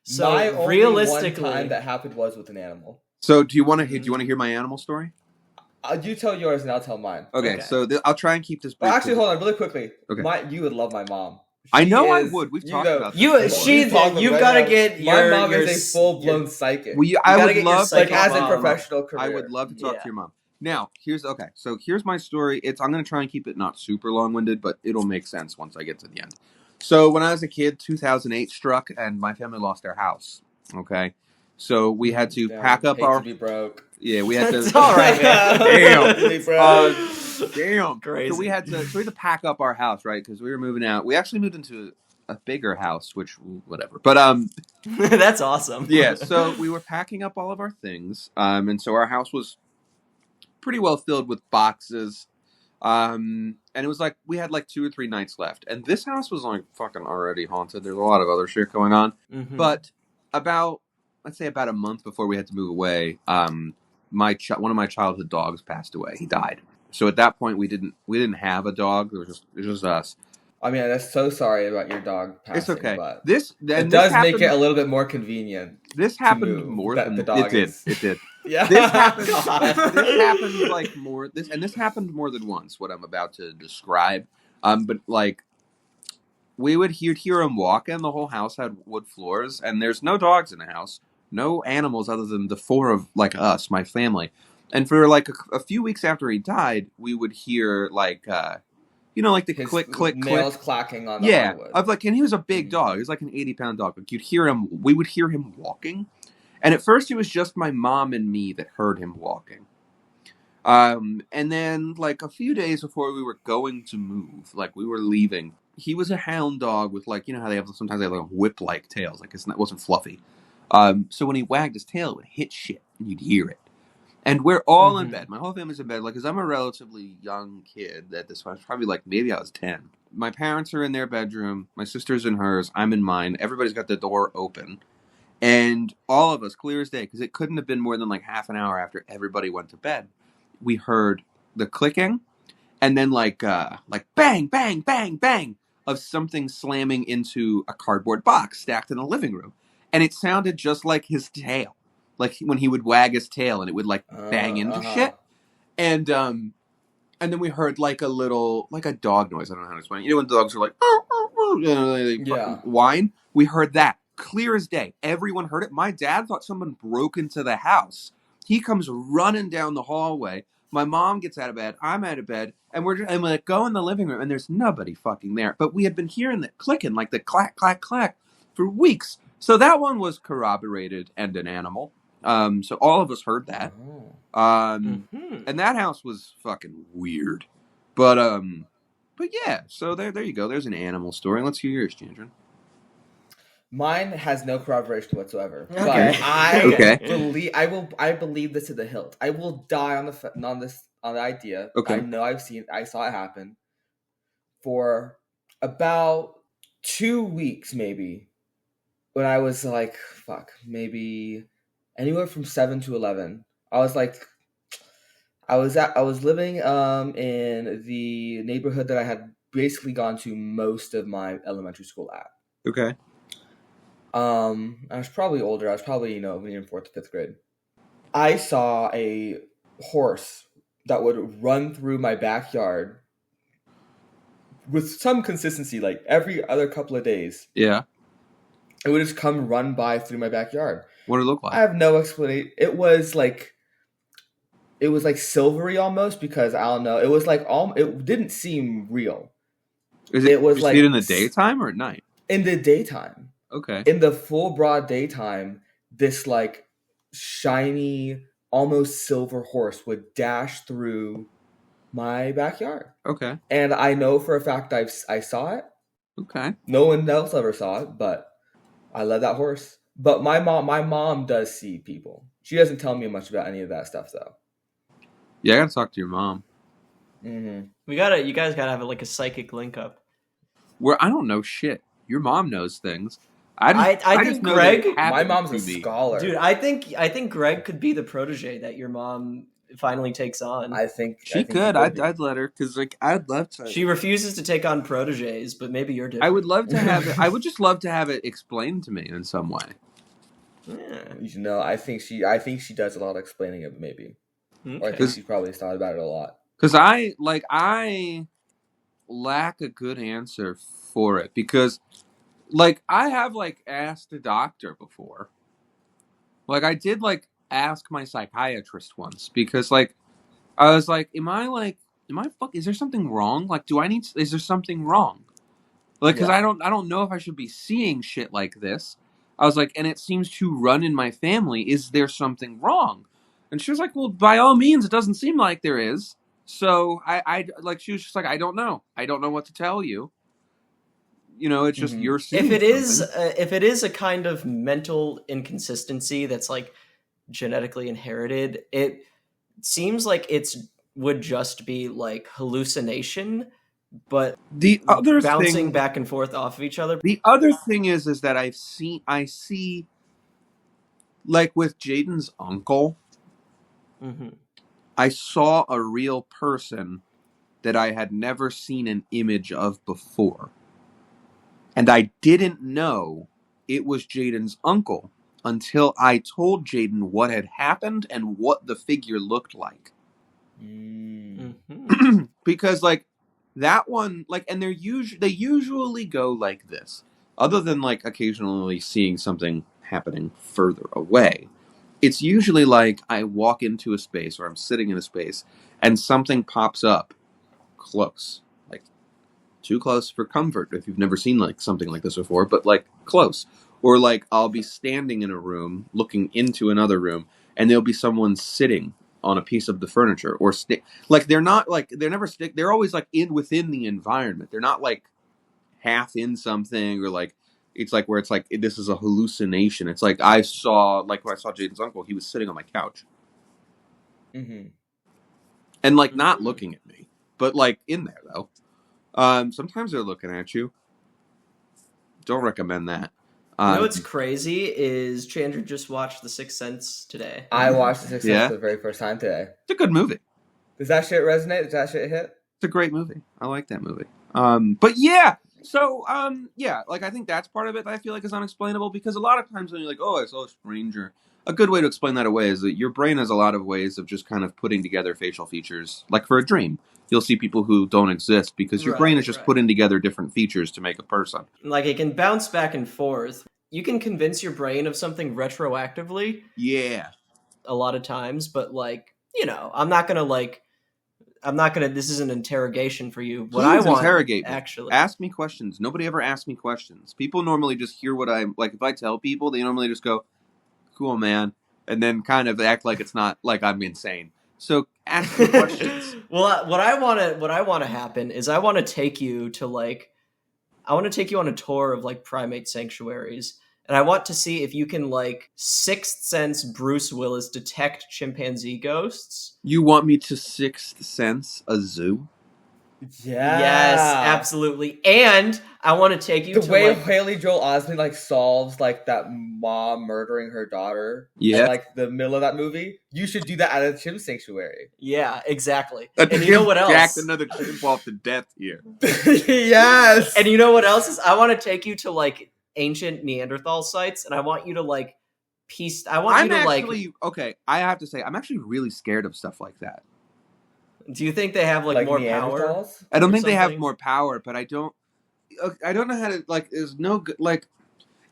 So my realistically, only one time that happened was with an animal. So do you want to hear my animal story? You tell yours and I'll tell mine. Okay. So I'll try and keep this brief. But actually, hold on really quickly. Okay. You would love my mom. I know I would. We've talked about this. You've got to get my mom is a full-blown psychic. I would love, like as a professional career. I would love to talk to your mom. Now, here's my story. I'm going to try and keep it not super long-winded, but it'll make sense once I get to the end. So when I was a kid, 2008 struck, and my family lost their house. Okay, so we had to pack up our. To be broke. Yeah, we had to. It's all right, man. Damn, crazy. So we had to pack up our house, right? Because we were moving out. We actually moved into a bigger house, which whatever. But that's awesome. Yeah, so we were packing up all of our things, and so our house was pretty well filled with boxes. And it was like we had like 2 or 3 nights left, and this house was like fucking already haunted. There's a lot of other shit going on, but let's say about a month before we had to move away, one of my childhood dogs passed away. He died. So at that point, we didn't have a dog. It was just us. I mean, I'm so sorry about your dog passing. It's okay. But it does make it a little bit more convenient. This happened more than the dog. It did. Yeah. This happened like more. This happened more than once. What I'm about to describe. But like, we would hear him walking. The whole house had wood floors, and there's no dogs in the house, no animals other than the 4 of like us, my family. And for like a few weeks after he died, we would hear like. Like the his click, nails clacking on the hardwood. And he was a big dog. He was like an 80-pound dog. Like we would hear him walking. And at first it was just my mom and me that heard him walking. And then like a few days before we were going to move, like we were leaving, he was a hound dog with like, how sometimes they have like whip-like tails. Like it wasn't fluffy. So when he wagged his tail, it would hit shit and you'd hear it. And we're all in bed. My whole family's in bed. Like, because I'm a relatively young kid at this point. I was probably like, maybe I was 10. My parents are in their bedroom. My sister's in hers. I'm in mine. Everybody's got the door open. And all of us, clear as day, because it couldn't have been more than like half an hour after everybody went to bed, we heard the clicking, and then like bang, bang, bang, bang of something slamming into a cardboard box stacked in the living room. And it sounded just like his tail. Like when he would wag his tail and it would like bang into shit. And then we heard like a little, like a dog noise. I don't know how to explain it. You know when dogs are like, they whine? We heard that clear as day. Everyone heard it. My dad thought someone broke into the house. He comes running down the hallway. My mom gets out of bed. I'm out of bed. And we're like, go in the living room. And there's nobody fucking there. But we had been hearing the clicking, like the clack, clack, clack for weeks. So that one was corroborated and an animal. So all of us heard that. And that house was fucking weird. But yeah, so there you go. There's an animal story. Let's hear yours, Chandran. Mine has no corroboration whatsoever. Okay. But I believe this to the hilt. I will die on the idea. Okay. I saw it happen for about 2 weeks, maybe. When I was like, maybe anywhere from 7 to 11. I was living in the neighborhood that I had basically gone to most of my elementary school at. Okay. I was probably older. I was probably, in 4th to 5th grade. I saw a horse that would run through my backyard with some consistency, like every other couple of days. Yeah. It would just come run by through my backyard. What did it look like? I have no explanation. It was like silvery almost, because I don't know. It was like it didn't seem real. It was like, see it in the daytime or at night? In the daytime. Okay. In the full broad daytime, this like shiny, almost silver horse would dash through my backyard. Okay. And I know for a fact I saw it. Okay. No one else ever saw it, but I love that horse. But my mom does see people. She doesn't tell me much about any of that stuff, though. Yeah, I gotta talk to your mom. Mm-hmm. You guys gotta have like a psychic link up. Where I don't know shit. Your mom knows things. I think Greg. My mom's a scholar, dude. I think Greg could be the protege that your mom finally takes on. I think she could. I'd let her, because like I'd love to. She refuses to take on proteges, but maybe you're different. I would love to have it. I would just love to have it explained to me in some way. Yeah. I think she does a lot of explaining of it, maybe. Okay. Or I think she probably thought about it a lot. Because I lack a good answer for it, because like I have like asked a doctor before. Like I did like ask my psychiatrist once, because like I was like, is there something wrong? Like, is there something wrong? Like, because I don't know if I should be seeing shit like this. I was like, and it seems to run in my family. Is there something wrong? And she was like, well, by all means, it doesn't seem like there is. So she was just like, I don't know. I don't know what to tell you. It's just you're seeing if it is a kind of mental inconsistency that's like genetically inherited, it seems like would just be like hallucination, but the other bouncing back and forth off of each other. The other thing is that I see like with Jaden's uncle, I saw a real person that I had never seen an image of before. And I didn't know it was Jaden's uncle until I told Jaden what had happened and what the figure looked like. Because like that one, like, and they usually go like this, other than like occasionally seeing something happening further away. It's usually like I walk into a space, or I'm sitting in a space, and something pops up close, like too close for comfort if you've never seen like something like this before, but like close. Or like I'll be standing in a room looking into another room, and there'll be someone sitting on a piece of the furniture, or they're always like within the environment. They're not like half in something, or like it's like where it's like this is a hallucination. It's like when I saw Jaden's uncle, he was sitting on my couch, and like not looking at me, but like in there though. Sometimes they're looking at you. Don't recommend that. You know what's crazy is Chandra just watched The Sixth Sense today. I watched The Sixth Yeah. Sense for the very first time today. It's a good movie. Does that shit resonate? Does that shit hit? It's a great movie. I like that movie. But yeah, so yeah, like I think that's part of it that I feel like is unexplainable because a lot of times when you're like, oh, I saw a stranger, a good way to explain that away is that your brain has a lot of ways of just kind of putting together facial features. Like for a dream, you'll see people who don't exist because your brain is just putting together different features to make a person. Like it can bounce back and forth. You can convince your brain of something retroactively. Yeah. A lot of times, but like, you know, this is an interrogation for you. What I want, interrogate me. Actually. Ask me questions. Nobody ever asks me questions. People normally just hear what I'm, like, if I tell people, they normally just go, cool, man, and then kind of act like it's not, like I'm insane. So, ask me questions. Well, what I want to happen is I want to take you on a tour of, like, primate sanctuaries. And I want to see if you can, like, Sixth Sense Bruce Willis detect chimpanzee ghosts. You want me to Sixth Sense a zoo? Yeah. Yes, absolutely. And I want to take you the to, way like, Haley Joel Osment like solves like that mom murdering her daughter. Yeah. In, like the middle of that movie. You should do that at a chimp sanctuary. Yeah, exactly. And you know what else? Jacked another chimp off to death here. Yes. And you know what else is? I want to take you to, like, ancient Neanderthal sites, and I want you to, like, okay, I have to say, I'm actually really scared of stuff like that. Do you think they have, like more power? I don't think they have more power, but I don't know how to, like, there's no good, like,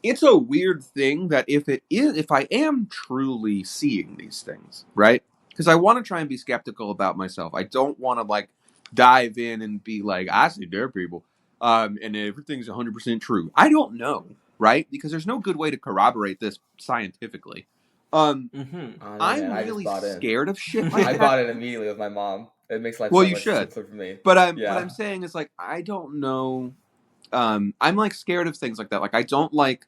it's a weird thing that if I am truly seeing these things, right? Because I want to try and be skeptical about myself. I don't want to, like, dive in and be like, I see dead people, and everything's 100% true. I don't know, right? Because there's no good way to corroborate this scientifically. I'm really scared of shit like that. I bought it immediately with my mom. It makes life well, so you much should. simpler for me. But what I'm saying is, like, I don't know. I'm, like, scared of things like that. Like, I don't like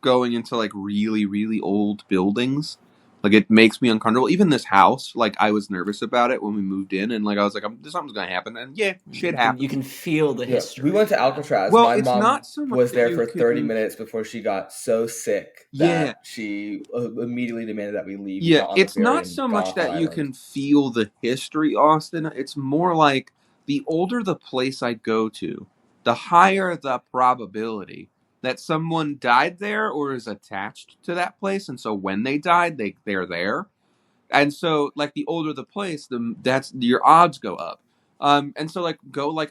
going into, like, really, really old buildings. Like, it makes me uncomfortable. Even this house, like, I was nervous about it when we moved in, and, like, I was like, something's gonna happen, and yeah, shit happened. You can feel the history. We went to Alcatraz. Well, my it's mom not so much was there that for you 30 couldn't- minutes before she got so sick that she immediately demanded that we leave. Yeah, it's not so much that you can feel the history, Austin. It's more like the older the place I go to, the higher the probability that someone died there or is attached to that place, and so when they died, they're there. And so, like, the older the place, that's your odds go up. And so, like,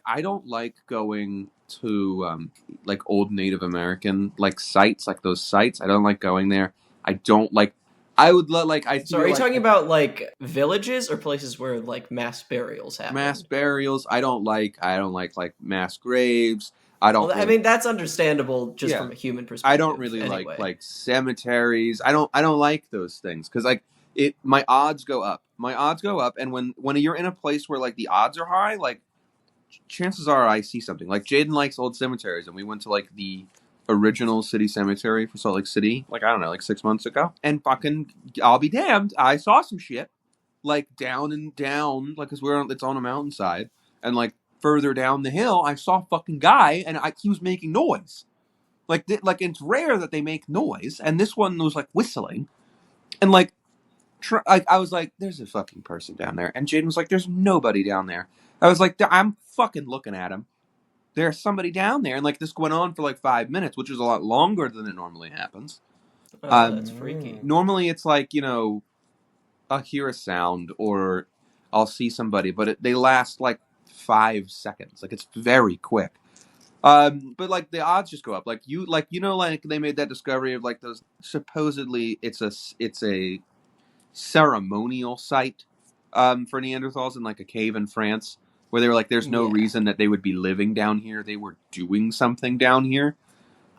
I don't like going to like old Native American like sites, like those sites. I don't like going there. I don't like. I would like. So, are you talking about, like, villages or places where, like, mass burials happen? Mass burials. I don't like like mass graves. I don't. Well, I mean, that's understandable just from a human perspective. I don't really like cemeteries. I don't like those things because, like, my odds go up. My odds go up, and when you're in a place where, like, the odds are high, like, chances are I see something. Like, Jaden likes old cemeteries, and we went to, like, the original city cemetery for Salt Lake City, like, I don't know, like 6 months ago, and fucking, I'll be damned, I saw some shit, like, down, like, because it's on a mountainside, and, like, further down the hill, I saw a fucking guy, and he was making noise. Like, it's rare that they make noise, and this one was, like, whistling, and, like, I was like, there's a fucking person down there. And Jaden was like, there's nobody down there. I was like, I'm fucking looking at him. There's somebody down there. And, like, this went on for, like, 5 minutes, which is a lot longer than it normally happens. That's freaky. Normally it's like, you know, I'll hear a sound or I'll see somebody, but they last, like, 5 seconds. Like, it's very quick. But, like, the odds just go up. Like, you know, like, they made that discovery of, like, those, supposedly it's a ceremonial site for Neanderthals in, like, a cave in France where they were like, there's no reason that they would be living down here. They were doing something down here.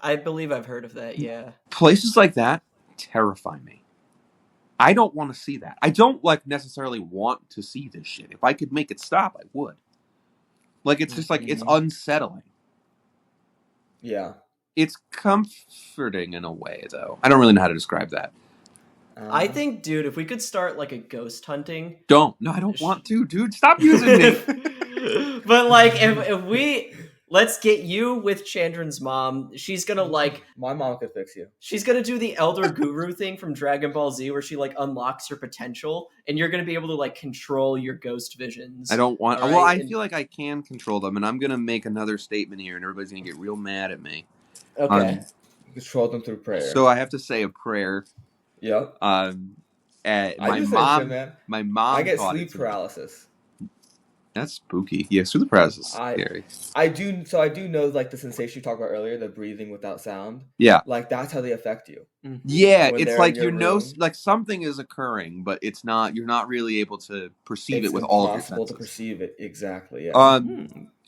I believe I've heard of that, yeah. Places like that terrify me. I don't want to see that. I don't, like, necessarily want to see this shit. If I could make it stop, I would. Like, it's just, like, it's unsettling. Yeah. It's comforting in a way, though. I don't really know how to describe that. I think, dude, if we could start, like, a ghost hunting... No, I don't want to, dude. Stop using me. But, like, if we let's get you with Chandran's mom. She's gonna like My mom could fix you. she's gonna do the Elder Guru thing from Dragon Ball Z, where she like unlocks her potential, and you're gonna be able to like control your ghost visions. I don't want. All Well, right? I feel like I can control them, and I'm gonna make another statement here, and everybody's gonna get real mad at me. Okay. Control them through prayer. So I have to say a prayer. Yep. And I my do the same mom, shit, man. my mom I get taught sleep it to me. paralysis. That's spooky. Yeah, sleep paralysis is scary. I do know like the sensation you talked about earlier, the breathing without sound. Yeah. Like that's how they affect you. Yeah, When it's they're like in your room. like something is occurring, but it's not. You're not really able to perceive It's it with all of your impossible to senses. perceive it. Exactly. Yeah.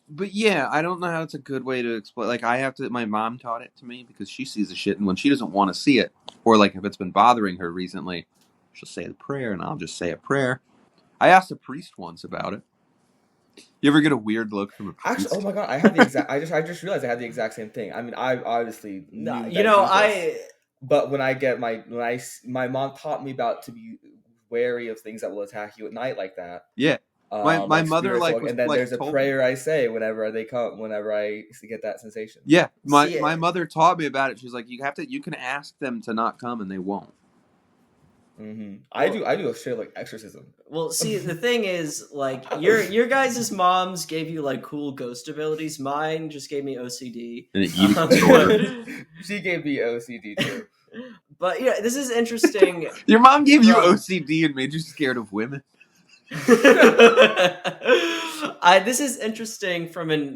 But yeah, I don't know how it's a good way to explain. Like I have to. My mom taught it to me because she sees the shit, and when she doesn't want to see it, or like if it's been bothering her recently, she'll say the prayer, and I'll just say a prayer. I asked a priest once about it. You ever get a weird look from a priest? Actually, oh my god, I have the exact. I just realized I had the exact same thing. I mean, I obviously knew that You know, Jesus, but when my mom taught me about to be wary of things that will attack you at night like that. Yeah. My mother spirits, like was, and then like, there's a told prayer I say whenever I get that sensation. Yeah, my See, my mother taught me about it. She's like, you can ask them to not come, and they won't. I do a shit like exorcism. Well, see, the thing is, like, your guys' moms gave you like cool ghost abilities. Mine just gave me OCD. And an eating disorder. She gave me OCD too. But yeah, this is interesting. Your mom gave you OCD and made you scared of women. This is interesting from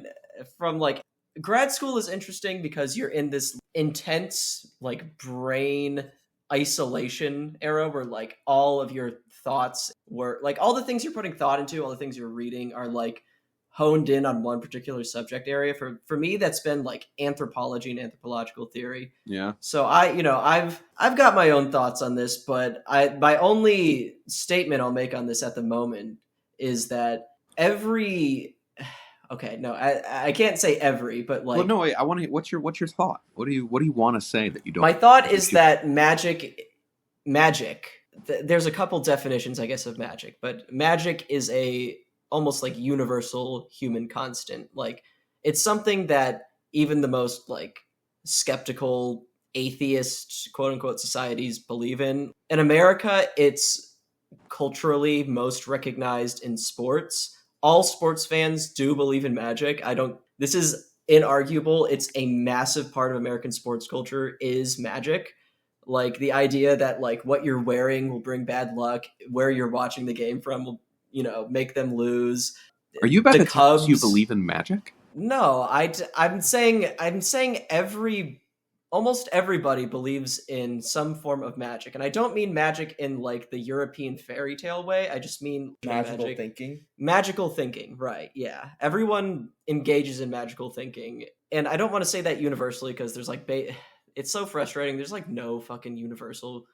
like grad school is interesting because you're in this intense like brain isolation era where like all of your thoughts were like all the things you're putting thought into, all the things you're reading are like honed in on one particular subject area. For me, that's been like anthropology and anthropological theory. Yeah. So I've got my own thoughts on this, but my only statement I'll make on this at the moment is that I can't say every, but like. Well, no, wait. I want to. What's your thought? What do you want to say that you don't? My thought is that magic. There's a couple definitions, I guess, of magic, but magic is a almost like universal human constant. Like it's something that even the most like skeptical atheist quote unquote societies believe in. In America, it's culturally most recognized in sports. All sports fans do believe in magic. This is inarguable. It's a massive part of American sports culture is magic. Like the idea that like what you're wearing will bring bad luck, where you're watching the game from will, make them lose. Are you about the to tell us you Cubs- believe in magic? No, I'm saying almost everybody believes in some form of magic, and I don't mean magic in like the European fairy tale way. I just mean Magical thinking. Magical thinking, right? Yeah, everyone engages in magical thinking, and I don't want to say that universally because there's like it's so frustrating. There's like no fucking universal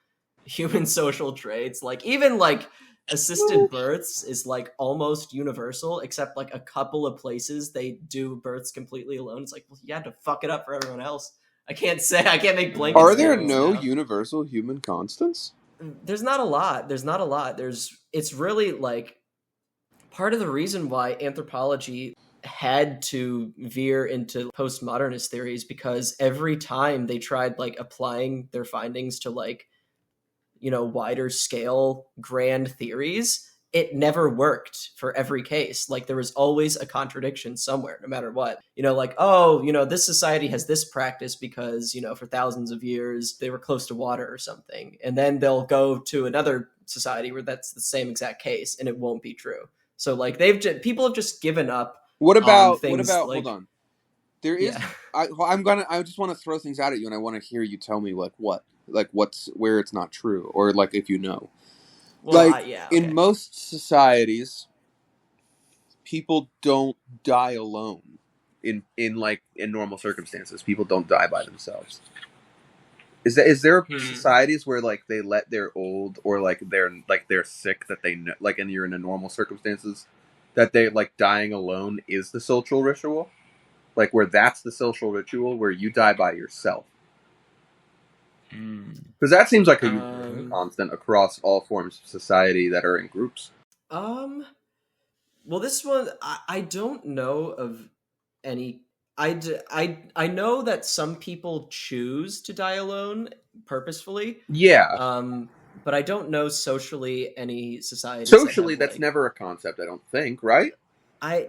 human social traits. Like even like assisted births is like almost universal, except like a couple of places they do births completely alone. It's like, well, you had to fuck it up for everyone else. I can't make blanket. Are there statements no now. universal human constants? There's not a lot. It's really like part of the reason why anthropology had to veer into postmodernist theories, because every time they tried like applying their findings to like, wider scale grand theories, it never worked for every case. Like there was always a contradiction somewhere, no matter what. This society has this practice because, for thousands of years they were close to water or something. And then they'll go to another society where that's the same exact case and it won't be true. So like people have just given up. What about like, hold on. There is Yeah. I just want to throw things out at you, and I want to hear you tell me what's where it's not true, or like if you know. Well, okay. In most societies, people don't die alone. In normal circumstances, people don't die by themselves. Is there societies where like they let their old or like they're sick that they know, like, and you're in a normal circumstances that they like dying alone is the social ritual, like where that's the social ritual where you die by yourself? Because that seems like a constant across all forms of society that are in groups. Well, this one I don't know of any I know that some people choose to die alone purposefully, Yeah. but I don't know socially any societies that Socially, have that's like never a concept, I don't think, right?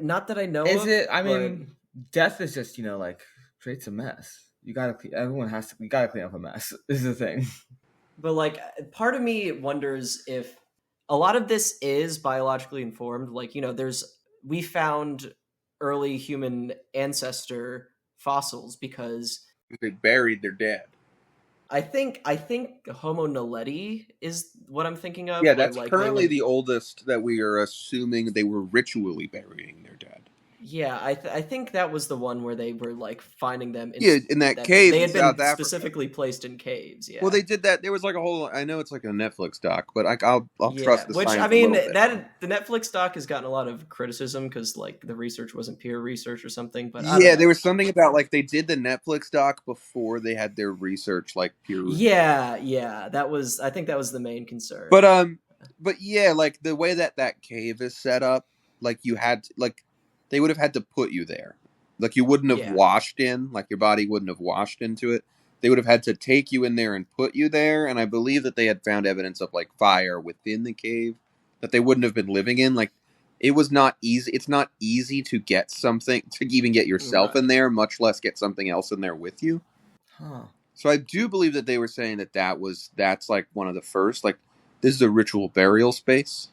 not that I know Is of, it? I but mean, death is just like creates a mess. You gotta. Everyone has to. We gotta clean up a mess. This is the thing. but like part of me wonders if a lot of this is biologically informed. Like, we found early human ancestor fossils because They buried their dead. I think Homo naledi is what I'm thinking of. Yeah, Where that's like currently the oldest that we are assuming they were ritually burying their dead. yeah, I think that was the one where they were like finding them Yeah, in that cave they in had South been Africa. specifically placed in caves. Yeah. Well, they did that. There was like a whole. I know it's like a Netflix doc, but I'll Yeah, trust the which science I mean, a little bit. that the Netflix doc has gotten a lot of criticism because like the research wasn't peer research or something. But I don't Yeah, know. there was something about like they did the Netflix doc before they had their research like peer. Yeah, I think that was the main concern. But yeah, like the way that cave is set up, like you had like they would have had to put you there. Like you wouldn't have Yeah. washed in, like your body wouldn't have washed into it. They would have had to take you in there and put you there, and I believe that they had found evidence of like fire within the cave that they wouldn't have been living in. Like it was not easy. It's not easy to get something to even get yourself in Right. there, much less get something else in there with you. Huh. So I do believe that they were saying that's like one of the first, like this is a ritual burial space.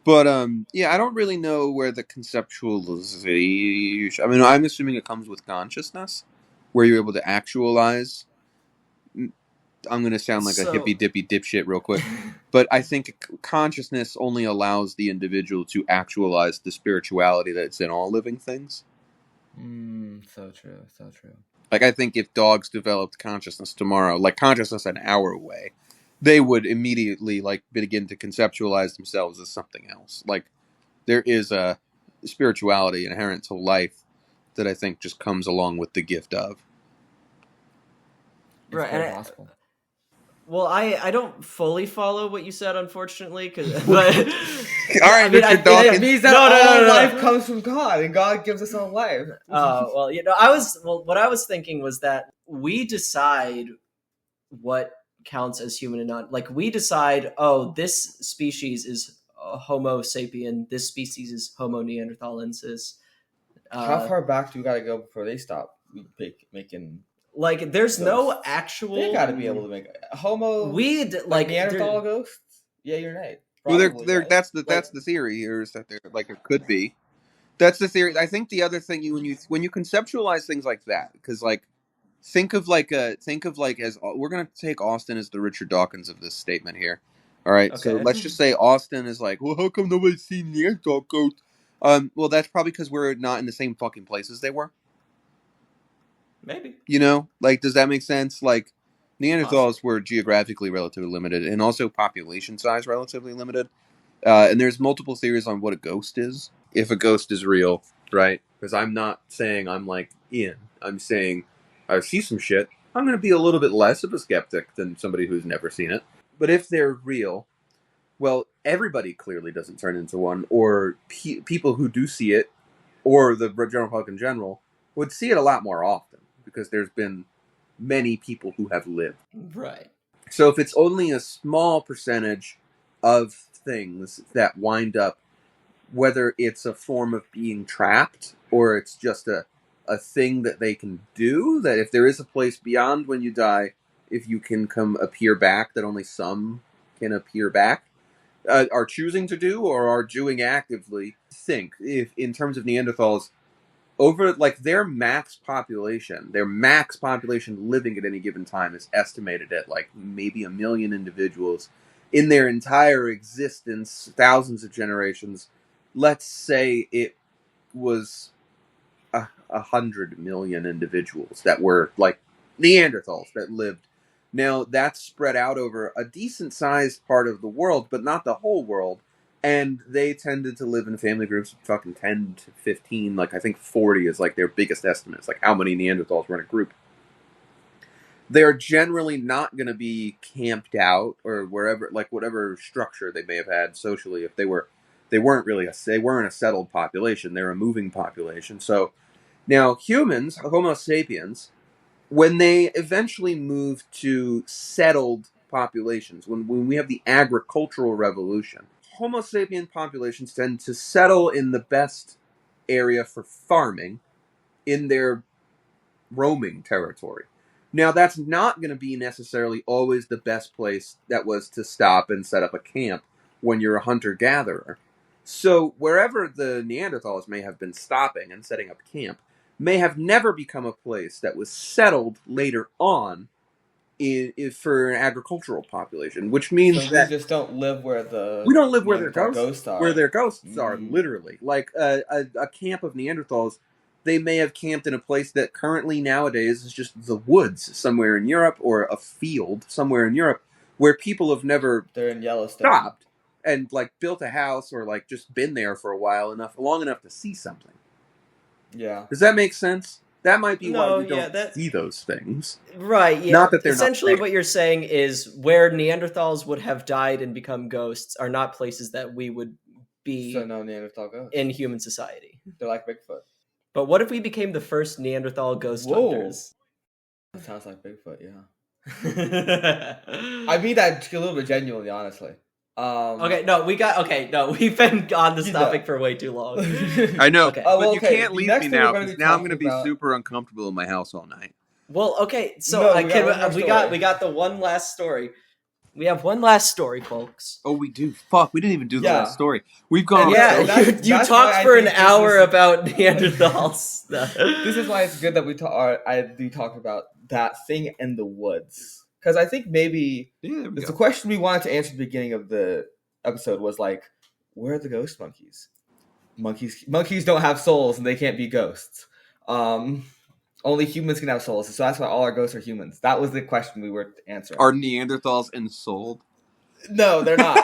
But yeah, I don't really know where the conceptualization. I mean, I'm assuming it comes with consciousness, where you're able to actualize. I'm going to sound like a So- hippy dippy dipshit real quick, but I think consciousness only allows the individual to actualize the spirituality that's in all living things. So true. So true. Like, I think if dogs developed consciousness tomorrow, like consciousness an hour away, they would immediately like begin to conceptualize themselves as something else. Like, there is a spirituality inherent to life that I think just comes along with the gift of. It's Right, very and possible. well, I don't fully follow what you said, unfortunately, but All right, Richard Dawkins. It means that No, all no. life comes from God, and God gives us all life. well, what I was thinking was that we decide what counts as human and not. Like we decide, oh, this species is Homo sapien, this species is Homo neanderthalensis. How far back do we gotta go before they stop making? Like, there's no Ghosts. actual. They gotta be able to make Homo. We'd like Neanderthal ghosts. Yeah, you're right. Well, Probably, right? that's the theory here is that there like it could be. That's the theory. I think the other thing when you conceptualize things like that, because like think of like as we're gonna take Austin as the Richard Dawkins of this statement here. All right, so Okay. let's just say Austin is like, well, how come nobody's seen Neanderthal ghosts? Well, that's probably because we're not in the same fucking places they were. Maybe. You know, like, does that make sense? Like, Neanderthals were geographically relatively limited, and also population size relatively limited. And there's multiple theories on what a ghost is, if a ghost is real, right? Because I'm not saying I'm like Ian. I'm saying I see some shit. I'm going to be a little bit less of a skeptic than somebody who's never seen it. But if they're real, well, everybody clearly doesn't turn into one, or people who do see it, or the general public in general, would see it a lot more often, because there's been many people who have lived. Right. So if it's only a small percentage of things that wind up, whether it's a form of being trapped or it's just a thing that they can do, that if there is a place beyond when you die, if you can appear back, that only some can appear back, are choosing to do or are doing actively. Think, if in terms of Neanderthals, over like their max population living at any given time is estimated at like maybe 1 million individuals in their entire existence, thousands of generations. Let's say it was 100 million individuals that were like Neanderthals that lived. Now that's spread out over a decent sized part of the world, but not the whole world. And they tended to live in family groups of fucking 10 to 15. Like, I think 40 is like their biggest estimate. It's like how many Neanderthals were in a group. They're generally not going to be camped out or wherever, like whatever structure they may have had socially. If they weren't a settled population. They're a moving population. So Now, humans, Homo sapiens, when they eventually move to settled populations, when we have the agricultural revolution, Homo sapien populations tend to settle in the best area for farming in their roaming territory. Now, that's not going to be necessarily always the best place that was to stop and set up a camp when you're a hunter-gatherer. So, wherever the Neanderthals may have been stopping and setting up camp, may have never become a place that was settled later on for an agricultural population, which means So that we just don't live where the we don't live where their Neanderthal ghosts are. where their ghosts are, Mm. literally. Like a camp of Neanderthals, they may have camped in a place that currently nowadays is just the woods somewhere in Europe, or a field somewhere in Europe where people have never They're in Yellowstone. stopped and like built a house or like just been there for a while long enough to see something. Yeah. Does that make sense? That might be why No, we don't yeah, that- see those things. Right, yeah. Not that they're not essentially there. what you're saying is where Neanderthals would have died and become ghosts are not places that we would be So no Neanderthal ghosts. in human society. They're like Bigfoot. But what if we became the first Neanderthal ghost Whoa. hunters? That sounds like Bigfoot, yeah. I mean that a little bit genuinely, honestly. We've been on this You topic know. for way too long. I know, Okay. but Oh, well, you okay, can't the leave next me thing now we're gonna because be now I'm going to talking be about- super uncomfortable in my house all night. Well, okay, so No, we got one more we story. got the one last story. We have one last story, folks. Oh, we do. Fuck, we didn't even do the Yeah. last story. We've gone. Yeah, that's- you that's why talked I for an think this hour is- about Neanderthals. This is why it's good that we talked about that thing in the woods. Because I think maybe Yeah, there we the go. question we wanted to answer at the beginning of the episode was like, where are the ghost monkeys? Monkeys don't have souls and they can't be ghosts. Only humans can have souls, so that's why all our ghosts are humans. That was the question we were answering. Are Neanderthals ensouled? No, they're not.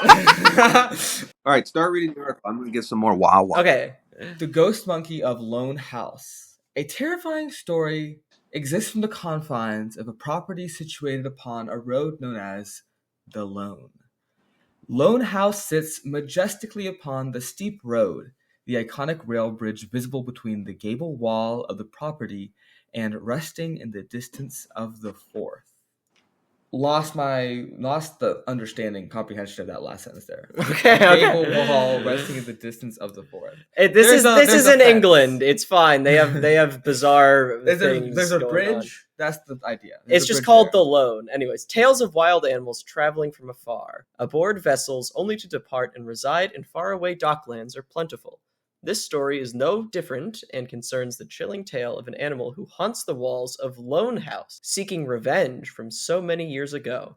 All right, start reading the article. I'm going to get some more wow. Okay. The Ghost Monkey of Lone House. A terrifying story exists from the confines of a property situated upon a road known as the Lone. Lone House sits majestically upon the steep road, the iconic rail bridge visible between the gable wall of the property and resting in the distance of the Forth. Lost the understanding, comprehension of that last sentence there. Okay. Gable wall resting in the distance of the Forth. This There's is a in fence. England. It's fine. They have bizarre things. There's a going on. bridge. That's the idea. There's It's a just bridge called there. The Lone. Anyways, tales of wild animals traveling from afar, aboard vessels only to depart and reside in faraway docklands are plentiful. This story is no different and concerns the chilling tale of an animal who haunts the walls of Lone House, seeking revenge from so many years ago.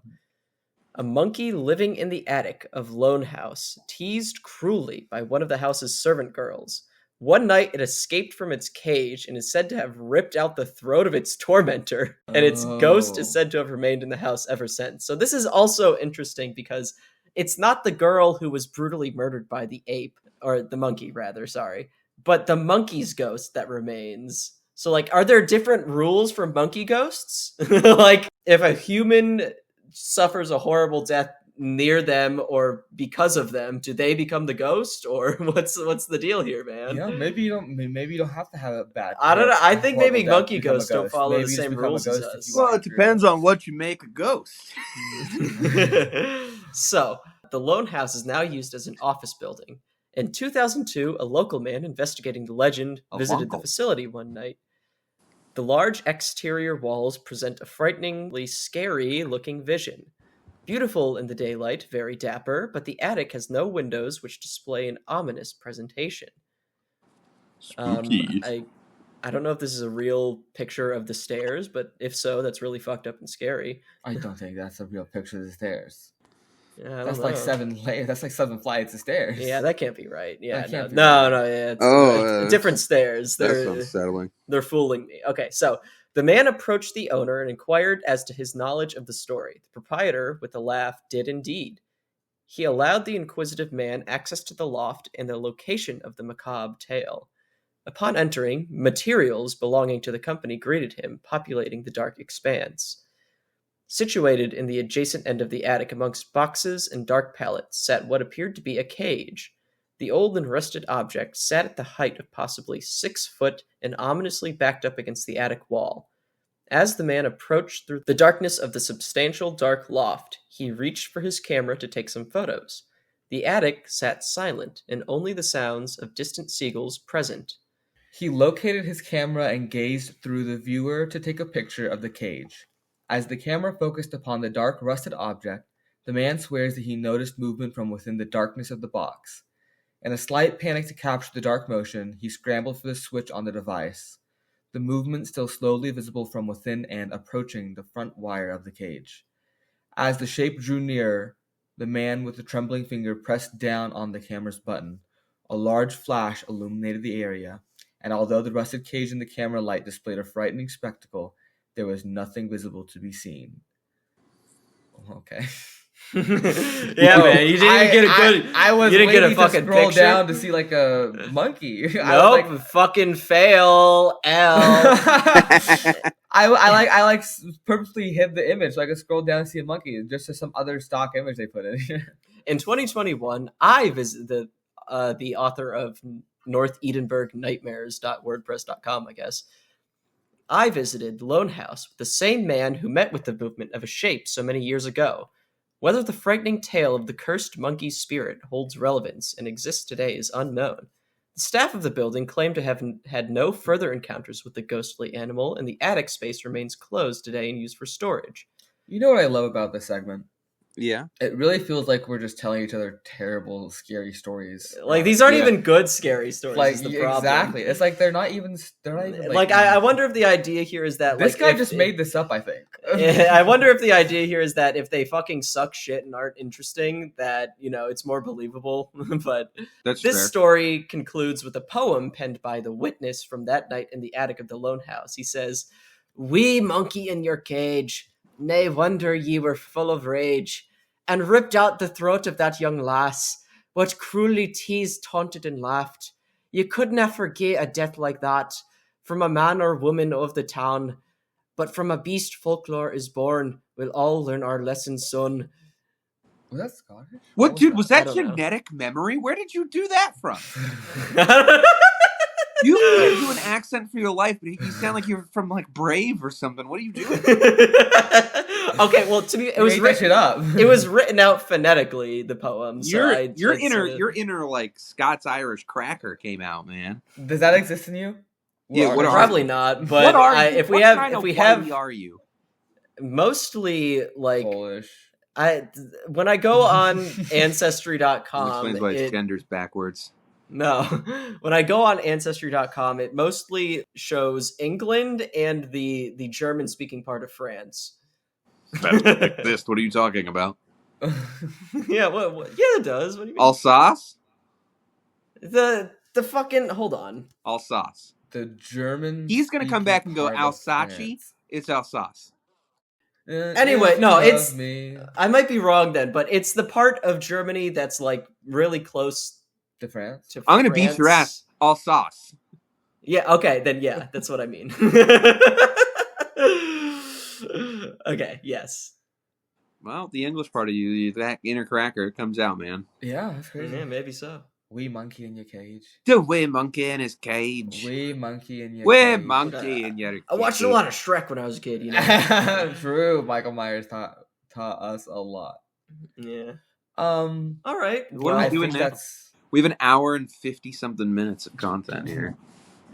A monkey living in the attic of Lone House, teased cruelly by one of the house's servant girls. One night it escaped from its cage and is said to have ripped out the throat of its tormentor, and its ghost is Oh. said to have remained in the house ever since. So this is also interesting because it's not the girl who was brutally murdered by the ape, or the monkey rather, sorry, but the monkey's ghost that remains. So like, are there different rules for monkey ghosts? Like, if a human suffers a horrible death near them or because of them, do they become the ghost, or what's the deal here, man? Yeah, maybe you don't have to have a bad. I don't know. I think horrible maybe death monkey to become a ghosts don't ghost. follow Maybe the you just same become a rules as ghost if us. you Well, want it to. depends on what you make a ghost. So, the Lone House is now used as an office building. In 2002, a local man investigating the legend A visited the local. facility one night. The large exterior walls present a frighteningly scary-looking vision. Beautiful in the daylight, very dapper, but the attic has no windows which display an ominous presentation. Spooky. I don't know if this is a real picture of the stairs, but if so, that's really fucked up and scary. I don't think that's a real picture of the stairs. Yeah, I don't That's like know. 7 layers. That's like 7 flights of stairs. Yeah, that can't be right. Yeah, That can't be no, right. no, yeah, it's Oh, different stairs. That's They're unsettling. they're fooling me. Okay, so the man approached the owner and inquired as to his knowledge of the story. The proprietor, with a laugh, did indeed. He allowed the inquisitive man access to the loft and the location of the macabre tale. Upon entering, materials belonging to the company greeted him, populating the dark expanse. Situated in the adjacent end of the attic amongst boxes and dark pallets sat what appeared to be a cage. The old and rusted object sat at the height of possibly 6 foot and ominously backed up against the attic wall. As the man approached through the darkness of the substantial dark loft, he reached for his camera to take some photos. The attic sat silent, and only the sounds of distant seagulls present. He located his camera and gazed through the viewer to take a picture of the cage. As the camera focused upon the dark, rusted object, the man swears that he noticed movement from within the darkness of the box. In a slight panic to capture the dark motion, he scrambled for the switch on the device. The movement still slowly visible from within and approaching the front wire of the cage. As the shape drew nearer, the man with the trembling finger pressed down on the camera's button. A large flash illuminated the area, and although the rusted cage in the camera light displayed a frightening spectacle, there was nothing visible to be seen. Okay. Yeah, man, you didn't get a good. I was you didn't get a waiting fucking to scroll picture down to see like a monkey. Nope, fucking fail. L. I purposely hid the image so I could scroll down and see a monkey, just as some other stock image they put in here. In 2021, I visited the author of North Edinburgh Nightmares.wordpress.com, I guess. I visited Lone House with the same man who met with the movement of a shape so many years ago. Whether the frightening tale of the cursed monkey's spirit holds relevance and exists today is unknown. The staff of the building claim to have had no further encounters with the ghostly animal, and the attic space remains closed today and used for storage. You know what I love about this segment? Yeah. It really feels like we're just telling each other terrible, scary stories. Like, these aren't even good scary stories. Like, is the problem. exactly. It's like they're not even like I wonder if the idea here is that this like, guy just made this up, I think. I wonder if the idea here is that if they fucking suck shit and aren't interesting, that, you know, it's more believable. But That's this fair. story concludes with a poem penned by the witness from that night in the attic of the Lone House. He says, "Wee monkey in your cage, nay wonder ye were full of rage, and ripped out the throat of that young lass, what cruelly teased, taunted, and laughed. Ye couldna forget a death like that, from a man or woman of the town, but from a beast folklore is born, we'll all learn our lesson soon." Was that Scottish? What, dude? Was I that don't know. genetic memory? Where did you do that from? You can't do an accent for your life, but you sound like you're from like Brave or something. What are you doing? Okay, well, to me, it was Made that shit up. It was written out phonetically, the poem. So Your inner like Scots Irish cracker came out, man. Does that exist in you? Yeah, what are probably you? not. What But are you? if What we have, kind if of we whitey have, are you? mostly like Polish. when I go on Explains Ancestry.com, why it's gender's backwards. no, when I go on Ancestry.com, it mostly shows England and the German speaking part of France. That's this. What are you talking about? Yeah, what? Yeah, it does. What do you mean? Alsace? The fucking hold on. Alsace. The German. He's gonna come back and go part of Alsace. France. It's Alsace. Anyway, If you no, love it's- me. I might be wrong then, but it's the part of Germany that's like really close To France. to. I'm gonna beat your ass. Alsace. Yeah. Okay. Then yeah, that's what I mean. Okay. Yes. Well, the English part of you, that inner cracker, comes out, man. Yeah, that's crazy. Yeah, maybe so. Wee monkey in your cage. The wee monkey in his cage. Wee monkey in your Wee cage. monkey in your cage. I watched a lot of Shrek when I was a kid. You know. True. Michael Myers taught us a lot. Yeah. All All right. What are I we doing think now? that's We have an hour and 50-something minutes of content here.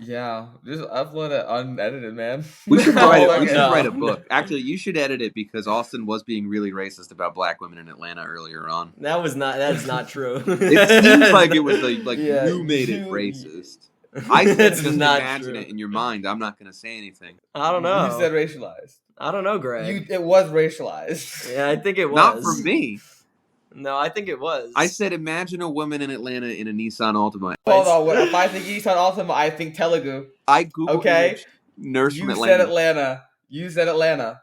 yeah. Just upload it unedited, man. We should No, write a no. book. Actually, you should edit it because Austin was being really racist about black women in Atlanta earlier on. That's not true. It seems like it was like Yeah, you made it you- racist. I said That's just not imagine true. it in your mind. I'm not going to say anything. I don't know. You said racialized. I don't know, Greg. It was racialized. Yeah, I think it was. Not for me. No, I think it was. I said imagine a woman in Atlanta in a Nissan Altima. Hold on. If I think East Ultima, I think Telugu. I googled Okay. image nurse from You Atlanta. said Atlanta. You said Atlanta.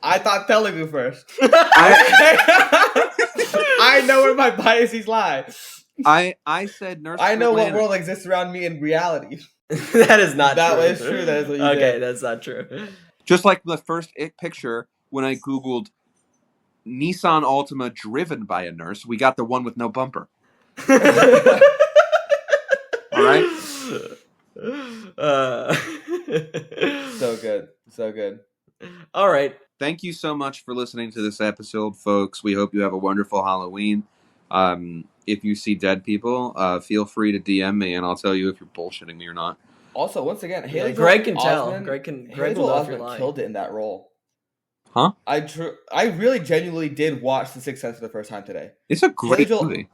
I thought Telugu first. I know where my biases lie. I said nurse I from know what Atlanta. world exists around me in reality. That is not That true. is true. That is what you Okay, did. that's not true. Just like the first picture when I googled Nissan Altima driven by a nurse. We got the one with no bumper. All right. So good. So good. All right. Thank you so much for listening to this episode, folks. We hope you have a wonderful Halloween. If you see dead people, feel free to DM me, and I'll tell you if you're bullshitting me or not. Also, once again, Haley Greg can tell. Osment, Greg Haley will know if Osment you're lying. killed it in that role. Huh? I really genuinely did watch The Sixth Sense for the first time today. It's a great Haley movie.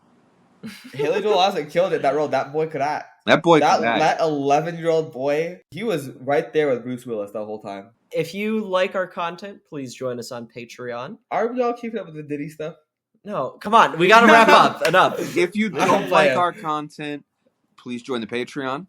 Haley Joel Osment killed it in that role. That boy could act. That boy could act. That 11-year-old boy, he was right there with Bruce Willis the whole time. If you like our content, please join us on Patreon. Are we all keeping up with the Diddy stuff? No, come on. We got to wrap up. Enough. If you don't like our content, please join the Patreon.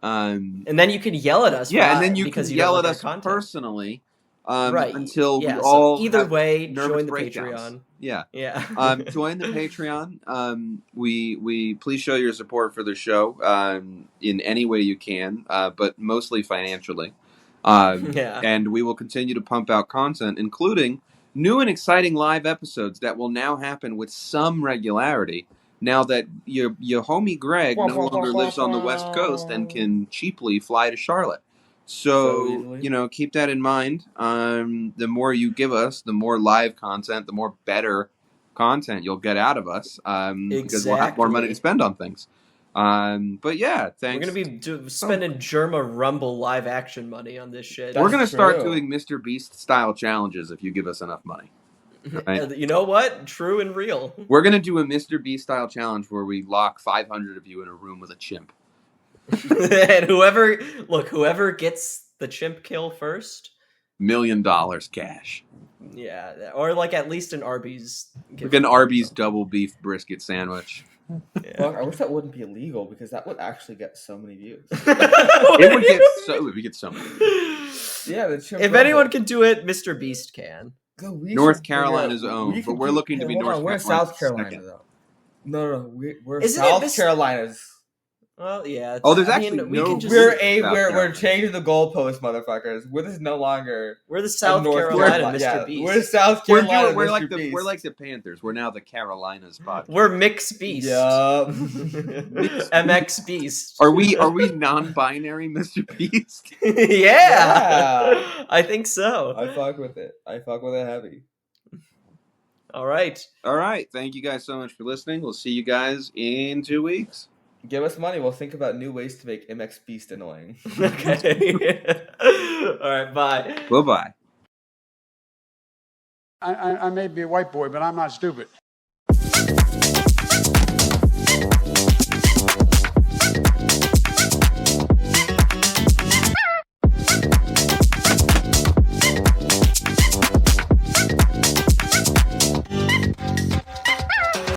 And then you can yell at us. Yeah, and then you can yell at like us personally. Right. Until we so all either have way, nervous join the breakdowns. Patreon. Yeah. Yeah. Join the Patreon. We please show your support for the show in any way you can, but mostly financially. Yeah. And we will continue to pump out content, including new and exciting live episodes that will now happen with some regularity. Now that your homie Greg no longer lives on the West Coast and can cheaply fly to Charlotte. So keep that in mind. The more you give us, the more live content, the more better content you'll get out of us. Because we'll have more money to spend on things. But yeah, thanks. We're going to be spending Germa Rumble live action money on this shit. We're going to start doing Mr. Beast style challenges if you give us enough money. Right? You know what? True and real. We're going to do a Mr. Beast style challenge where we lock 500 of you in a room with a chimp. And whoever gets the chimp kill first, $1 million cash. Yeah, or like at least an Arby's. Like an Arby's double beef brisket sandwich. Yeah. Well, I wish that wouldn't be illegal because that would actually get so many views. It would get so many. Yeah, the chimp if anyone can do it, Mr. Beast can. North Carolina's own, but we're looking to be North Carolina. We're South Carolina, though. No, we're Isn't South Carolina's. Well, yeah. There's actually no. We're changing the goalposts, motherfuckers. We're no longer. We're the South Carolina Mr. Beast. We're South Carolina. We're like the Panthers. We're now the Carolinas podcast. We're Mix Beast. Yup. MX Beast. Are we non-binary, Mr. Beast? Yeah. I think so. I fuck with it. Heavy. All right. Thank you guys so much for listening. We'll see you guys in 2 weeks. Give us money. We'll think about new ways to make MX Beast annoying. Okay. All right. Bye. Bye-bye. I may be a white boy, but I'm not stupid.